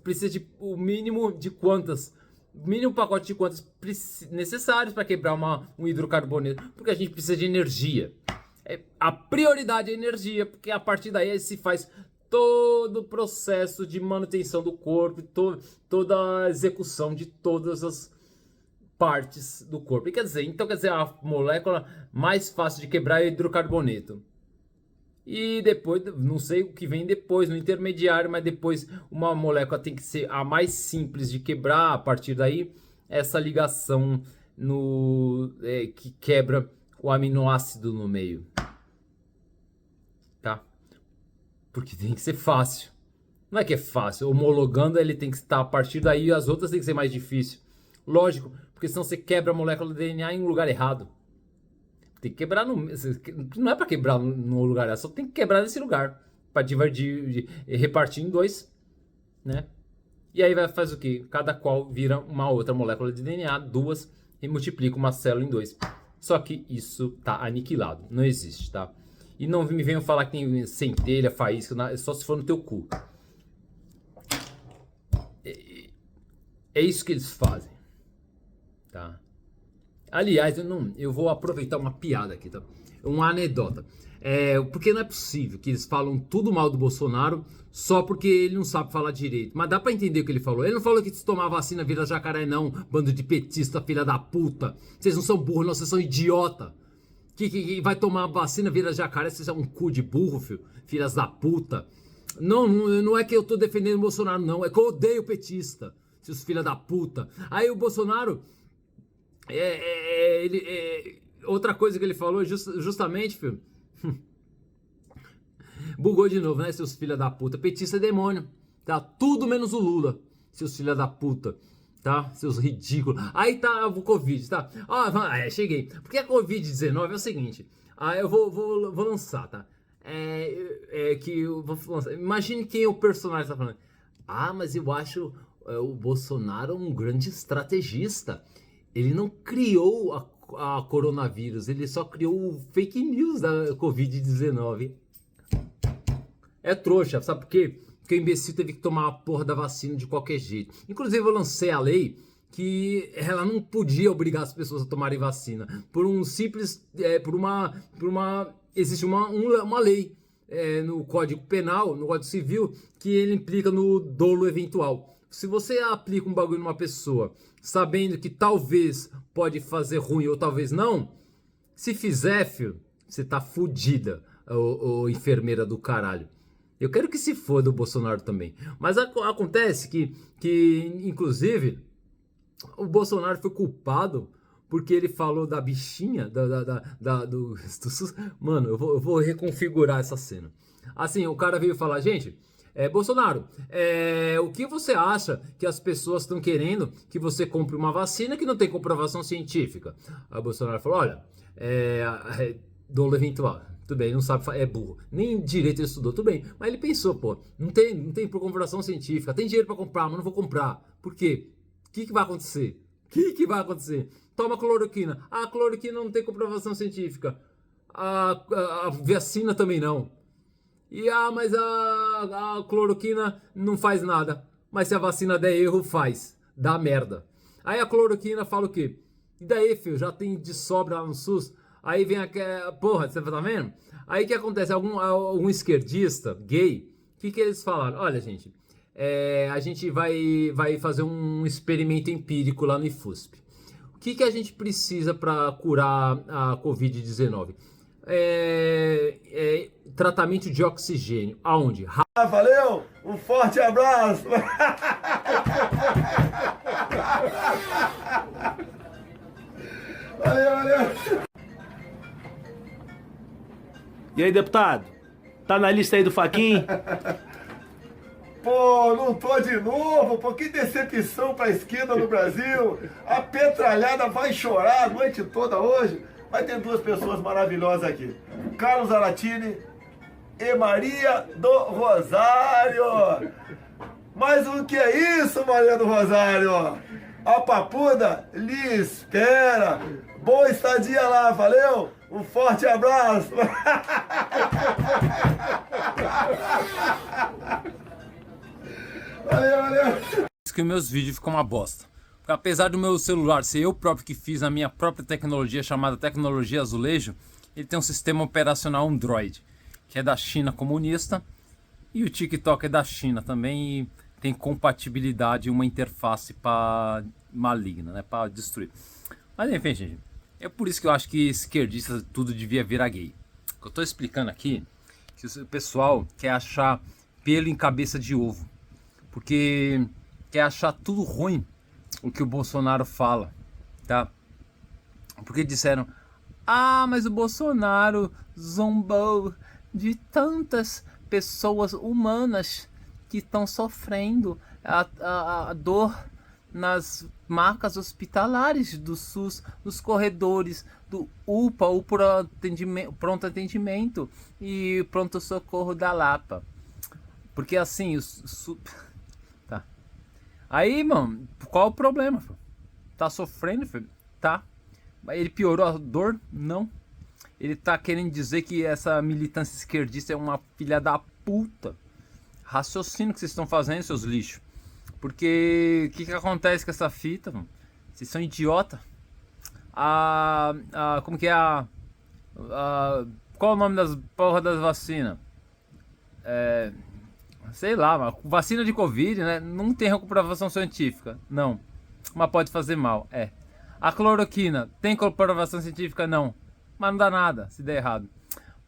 precisa de o mínimo de quantas, o mínimo pacote de quantas necessários para quebrar um hidrocarboneto, porque a gente precisa de energia. A prioridade é a energia, porque a partir daí se faz todo o processo de manutenção do corpo, toda a execução de todas as partes do corpo. E então quer dizer, a molécula mais fácil de quebrar é o hidrocarboneto. E depois, não sei o que vem depois, no intermediário, mas depois uma molécula tem que ser a mais simples de quebrar. A partir daí, essa ligação que quebra o aminoácido no meio. Tá? Porque tem que ser fácil. Não é que é fácil. Homologando, ele tem que estar a partir daí e as outras tem que ser mais difícil. Lógico, porque senão você quebra a molécula do DNA em um lugar errado. Tem que quebrar não é para quebrar no lugar, é só tem que quebrar nesse lugar para dividir, repartir em dois, né? E aí vai fazer o que? Cada qual vira uma outra molécula de DNA, duas, e multiplica uma célula em dois. Só que isso tá aniquilado, não existe, tá? E não me venham falar que tem centelha, faísca, só se for no teu cu. É isso que eles fazem, tá? Aliás, eu vou aproveitar uma piada aqui, tá? Uma anedota. Porque não é possível que eles falam tudo mal do Bolsonaro só porque ele não sabe falar direito. Mas dá pra entender o que ele falou. Ele não falou que se tomar vacina vira jacaré, não. Bando de petista, filha da puta. Vocês não são burros, não, vocês são idiota. Que vai tomar vacina vira jacaré, vocês são um cu de burro, filho. Filhas da puta. Não é que eu tô defendendo o Bolsonaro, não. É que eu odeio petista, seus filha da puta. Aí o Bolsonaro... outra coisa que ele falou justamente, filho. Bugou de novo, né, seus filha da puta? Petista é demônio, tá? Tudo menos o Lula, seus filha da puta, tá? Seus ridículos. Aí tá o Covid, tá? Cheguei. Porque a Covid-19 é o seguinte. Eu vou lançar, tá? Que eu vou lançar. Imagine quem é o personagem tá falando. Mas eu acho o Bolsonaro um grande estrategista. Ele não criou a coronavírus, ele só criou o fake news da Covid-19. É trouxa, sabe por quê? Porque o imbecil teve que tomar a porra da vacina de qualquer jeito. Inclusive eu lancei a lei que ela não podia obrigar as pessoas a tomarem vacina. Por um simples... existe uma lei no Código Penal, no Código Civil, que ele implica no dolo eventual. Se você aplica um bagulho numa pessoa sabendo que talvez pode fazer ruim ou talvez não, se fizer, filho, você tá fudida, ô enfermeira do caralho. Eu quero que se foda o Bolsonaro também. Mas acontece que inclusive, o Bolsonaro foi culpado porque ele falou da bichinha, Mano, eu vou reconfigurar essa cena. Assim, o cara veio falar, gente... Bolsonaro, o que você acha que as pessoas estão querendo que você compre uma vacina que não tem comprovação científica? Aí o Bolsonaro falou, olha, dolo eventual, tudo bem, não sabe, é burro, nem direito ele estudou, tudo bem, mas ele pensou, pô, não tem comprovação científica, tem dinheiro para comprar, mas não vou comprar, por quê? O que vai acontecer? O que vai acontecer? Toma cloroquina, a cloroquina não tem comprovação científica, a vacina também não. Mas a cloroquina não faz nada. Mas se a vacina der erro, faz. Dá merda. Aí a cloroquina fala o quê? E daí, filho, já tem de sobra lá no SUS. Aí vem aquela... Porra, você tá vendo? Aí o que acontece? Algum esquerdista, gay, o que eles falaram? Olha, gente, a gente vai fazer um experimento empírico lá no IFUSP. O que a gente precisa para curar a Covid-19? tratamento de oxigênio. Aonde? Valeu, um forte abraço. Valeu. E aí, deputado? Tá na lista aí do Faquin? Pô, não tô de novo, pô, que decepção pra esquerda no Brasil. A petralhada vai chorar a noite toda hoje. Mas tem duas pessoas maravilhosas aqui. Carlos Aratini e Maria do Rosário. Mas o que é isso, Maria do Rosário? A papuda lhe espera. Boa estadia lá, valeu? Um forte abraço. Valeu. Que meus vídeos ficam uma bosta. Porque apesar do meu celular ser eu próprio que fiz a minha própria tecnologia chamada tecnologia azulejo, ele tem um sistema operacional Android, que é da China comunista, e o TikTok é da China também, e tem compatibilidade, uma interface para maligna, né, para destruir. Mas enfim, gente, é por isso que eu acho que esquerdista tudo devia virar gay. O que eu tô explicando aqui, que o pessoal quer achar pelo em cabeça de ovo, porque quer achar tudo ruim o que o Bolsonaro fala, tá? Porque disseram, mas o Bolsonaro zombou de tantas pessoas humanas que estão sofrendo a dor nas macas hospitalares do SUS, nos corredores do UPA, o pronto atendimento e pronto-socorro da Lapa. Porque assim, tá. Aí, mano, qual o problema? Filho? Tá sofrendo, filho? Tá. Ele piorou a dor? Não. Ele tá querendo dizer que essa militância esquerdista é uma filha da puta. Raciocínio que vocês estão fazendo, seus lixos. Porque o que acontece com essa fita, mano? Vocês são idiota. Como que é qual o nome das porra das vacinas? Sei lá, vacina de Covid, né? Não tem comprovação científica, não. Mas pode fazer mal, A cloroquina, tem comprovação científica? Não. Mas não dá nada, se der errado.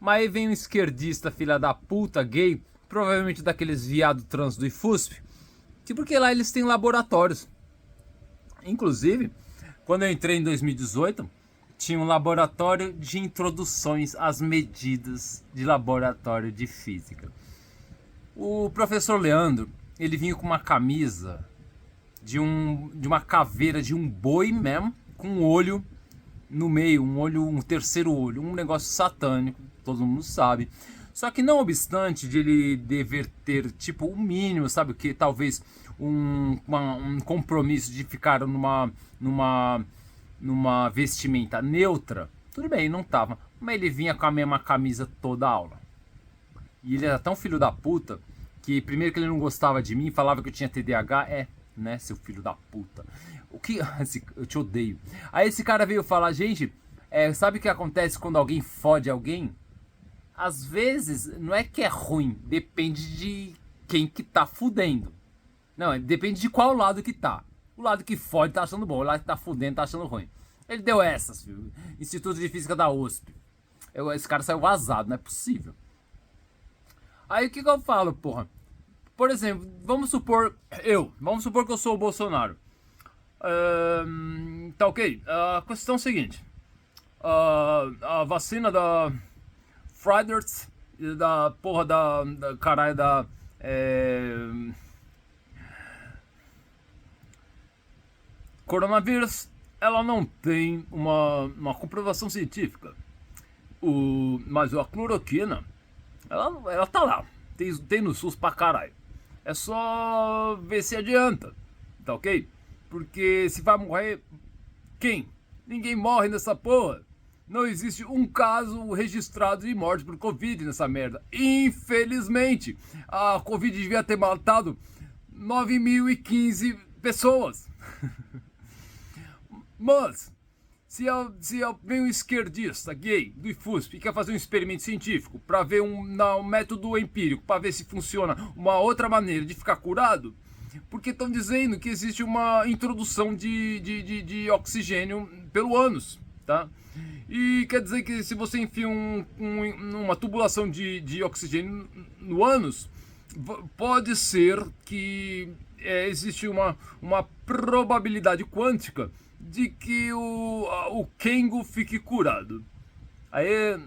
Mas aí vem um esquerdista, filha da puta, gay, provavelmente daqueles viado trans do IFUSP, que porque lá eles têm laboratórios. Inclusive, quando eu entrei em 2018, tinha um laboratório de introduções às medidas de laboratório de física. O professor Leandro, ele vinha com uma camisa de uma caveira de um boi mesmo, com um olho no meio, um terceiro olho, um negócio satânico, todo mundo sabe. Só que não obstante de ele dever ter tipo o mínimo, sabe o que? Talvez um compromisso de ficar numa vestimenta neutra, tudo bem, não tava, mas ele vinha com a mesma camisa toda a aula. E ele era tão filho da puta que primeiro que ele não gostava de mim, falava que eu tinha TDAH, né, seu filho da puta. Eu te odeio. Aí esse cara veio falar, gente, sabe o que acontece quando alguém fode alguém? Às vezes não é que é ruim, depende de quem que tá fudendo. Não, depende de qual lado que tá. O lado que fode tá achando bom, o lado que tá fudendo tá achando ruim. Ele deu essas, filho. Instituto de Física da USP. Esse cara saiu vazado, não é possível. Aí o que eu falo, porra? Por exemplo, vamos supor que eu sou o Bolsonaro. Tá ok? A questão é a seguinte. A vacina da Pfizer e da porra da caralho da... coronavírus, ela não tem uma comprovação científica. Mas a cloroquina, ela tá lá. Tem no SUS pra caralho. É só ver se adianta. Tá ok? Porque se vai morrer, quem? Ninguém morre nessa porra. Não existe um caso registrado de morte por Covid nessa merda. Infelizmente, a Covid devia ter matado 9.015 pessoas. Mas, se vem um esquerdista gay do IFUSP e quer fazer um experimento científico para ver um método empírico, para ver se funciona uma outra maneira de ficar curado, porque estão dizendo que existe uma introdução de oxigênio pelo ânus, tá? E quer dizer que se você enfia uma tubulação de oxigênio no ânus, pode ser que existe uma probabilidade quântica de que o Kengo fique curado. Aí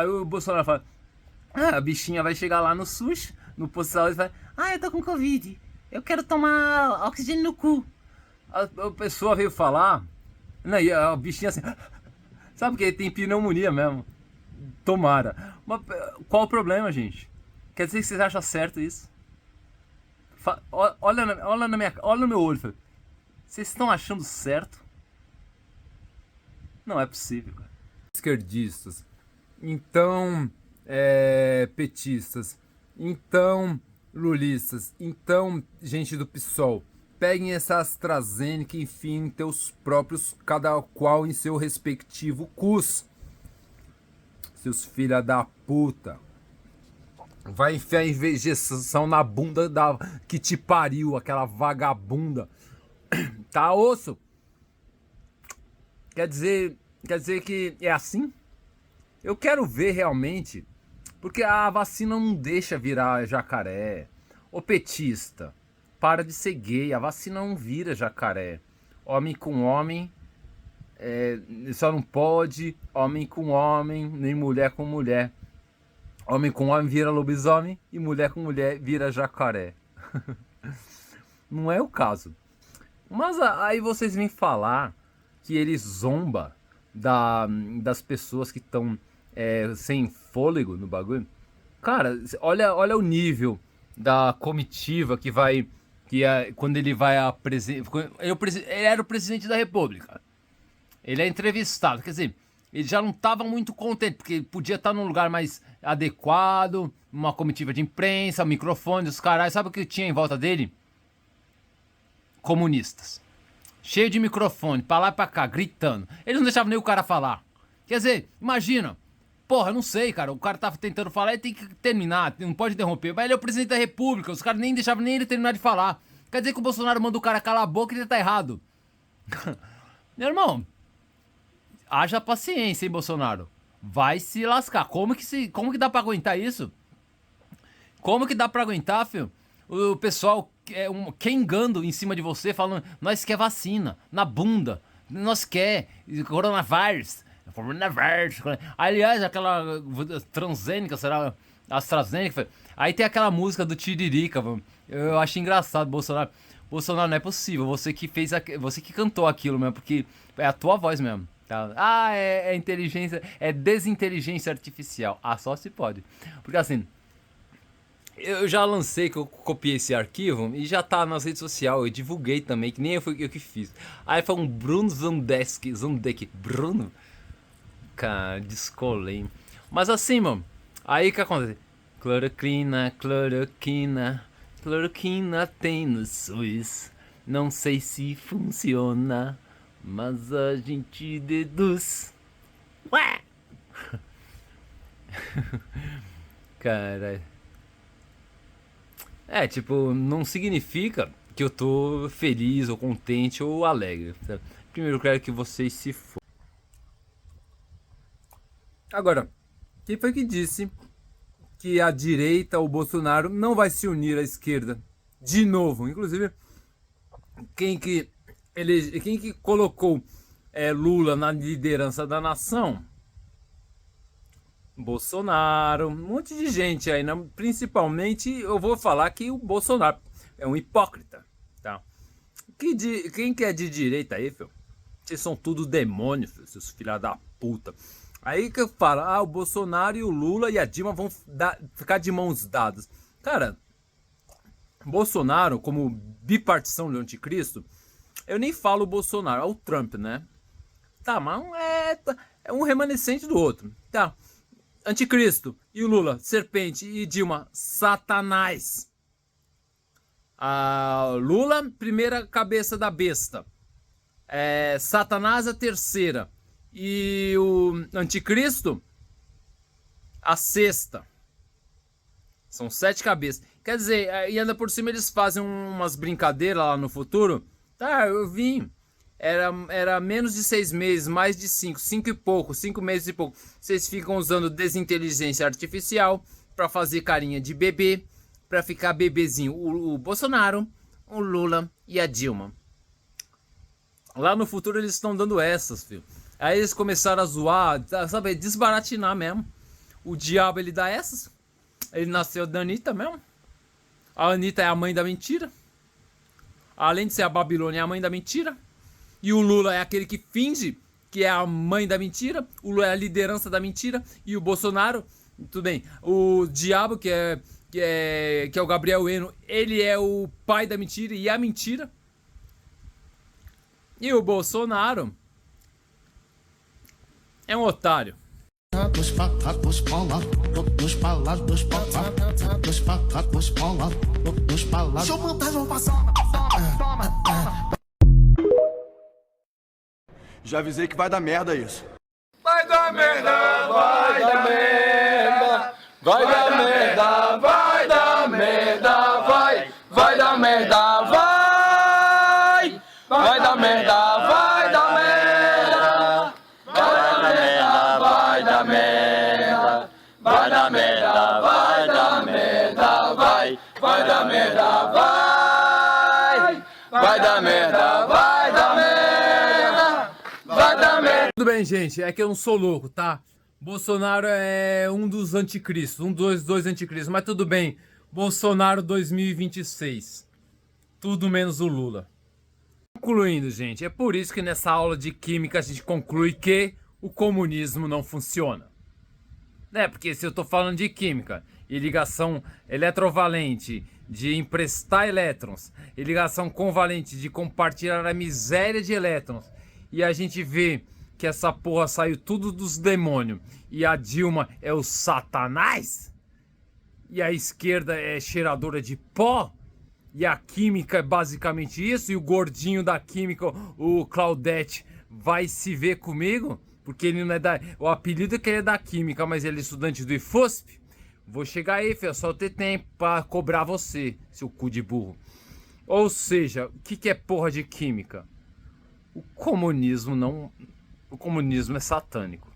o Bolsonaro fala, a bichinha vai chegar lá no SUS, no posto de saúde, e vai, eu tô com Covid, eu quero tomar oxigênio no cu. A pessoa veio falar, não, e a bichinha assim, sabe que tem pneumonia mesmo. Tomara. Mas qual o problema, gente? Quer dizer que vocês acham certo isso? Olha no meu olho. Vocês estão achando certo? Não é possível, cara. Esquerdistas. Então, petistas. Então, lulistas. Então, gente do PSOL. Peguem essa AstraZeneca e enfiem teus próprios, cada qual em seu respectivo cus. Seus filha da puta. Vai enfiar injeção na bunda que te pariu, aquela vagabunda. Tá osso? Quer dizer que é assim? Eu quero ver realmente. Porque a vacina não deixa virar jacaré. Ô petista, para de ser gay, a vacina não vira jacaré. Homem com homem só não pode, homem com homem, nem mulher com mulher. Homem com homem vira lobisomem e mulher com mulher vira jacaré. Não é o caso. Mas aí vocês vêm falar que ele zomba das pessoas que estão sem fôlego no bagulho. Cara, olha o nível da comitiva que vai... quando ele vai ele era o presidente da República. Ele é entrevistado, quer dizer, ele já não estava muito contente, porque ele podia estar num lugar mais adequado, uma comitiva de imprensa, microfone, os caras, sabe o que tinha em volta dele? Comunistas. Cheio de microfone, pra lá e pra cá, gritando. Eles não deixavam nem o cara falar. Quer dizer, imagina, porra, não sei, cara, o cara tava tentando falar e tem que terminar, não pode interromper, mas ele é o presidente da República, os caras nem deixavam nem ele terminar de falar. Quer dizer que o Bolsonaro manda o cara calar a boca e ele tá errado. Meu irmão, haja paciência, hein, Bolsonaro. Vai se lascar. Como que dá pra aguentar isso? Como que dá pra aguentar, filho? O pessoal quengando em cima de você, falando, nós quer vacina, na bunda, nós quer coronavírus. Aliás, aquela transgênica, será? AstraZeneca. Aí tem aquela música do Tiririca, mano. Eu acho engraçado, Bolsonaro. Bolsonaro, não é possível. Você que cantou aquilo mesmo, porque é a tua voz mesmo. Tá? É inteligência, é desinteligência artificial. Só se pode. Porque assim, eu já lancei que eu copiei esse arquivo e já tá nas redes sociais. Eu divulguei também, que nem eu que fiz. Aí foi um Bruno Zandek. Bruno? Cara, descolei. Mas assim, mano, aí o que acontece? Cloroquina tem no SUS. Não sei se funciona, mas a gente deduz. Ué! Cara. Tipo, não significa que eu tô feliz ou contente ou alegre. Primeiro eu quero que vocês se for. Agora, quem foi que disse que a direita, o Bolsonaro, não vai se unir à esquerda? De novo, inclusive, quem que colocou Lula na liderança da nação? Bolsonaro, um monte de gente aí, né? Principalmente eu vou falar que o Bolsonaro é um hipócrita, tá? Quem que é de direita aí, filho? Vocês são tudo demônios, filho, seus filha da puta. Aí que eu falo, o Bolsonaro e o Lula e a Dilma vão ficar de mãos dadas. Cara, Bolsonaro, como bipartição do anticristo, eu nem falo o Bolsonaro, é o Trump, né? Tá, mas é um remanescente do outro. Tá, anticristo e o Lula, serpente, e Dilma, satanás. Lula, primeira cabeça da besta. Satanás, a terceira. E o anticristo, a sexta. São 7 cabeças. Quer dizer, e ainda por cima eles fazem umas brincadeiras lá no futuro. Tá, eu vim. era menos de 6 meses, mais de 5 e pouco, 5 meses e pouco. Vocês ficam usando desinteligência artificial para fazer carinha de bebê, para ficar bebezinho. O Bolsonaro, o Lula e a Dilma. Lá no futuro eles estão dando essas, filho. Aí eles começaram a zoar, sabe, desbaratinar mesmo. O diabo ele dá essas. Ele nasceu da Anitta mesmo. A Anitta é a mãe da mentira. Além de ser a Babilônia, é a mãe da mentira. E o Lula é aquele que finge que é a mãe da mentira. O Lula é a liderança da mentira. E o Bolsonaro, tudo bem. O diabo, que é o Gabriel Eno, ele é o pai da mentira e a mentira. E o Bolsonaro é um otário. Já avisei que vai dar merda isso. Vai dar merda, vai dar merda, vai dar merda, vai dar merda, vai dar merda, vai dar merda, vai dar merda, vai dar merda, vai dar merda, vai dar merda, vai dar merda, vai dar merda, vai dar merda, vai dar merda. Tudo bem, gente, é que eu não sou louco, tá? Bolsonaro é um dos anticristos, dois anticristos, mas tudo bem. Bolsonaro 2026. Tudo menos o Lula. Concluindo, gente, é por isso que nessa aula de química a gente conclui que o comunismo não funciona. Porque se eu tô falando de química e ligação eletrovalente, de emprestar elétrons, e ligação convalente, de compartilhar a miséria de elétrons, e a gente vê que essa porra saiu tudo dos demônios, e a Dilma é o Satanás, e a esquerda é cheiradora de pó, e a química é basicamente isso, e o gordinho da química, o Claudete, vai se ver comigo, porque ele não é da... O apelido é que ele é da química, mas ele é estudante do IFUSP. Vou chegar aí, filho, só ter tempo pra cobrar você, seu cu de burro. Ou seja, o que é porra de química? O comunismo não... O comunismo é satânico.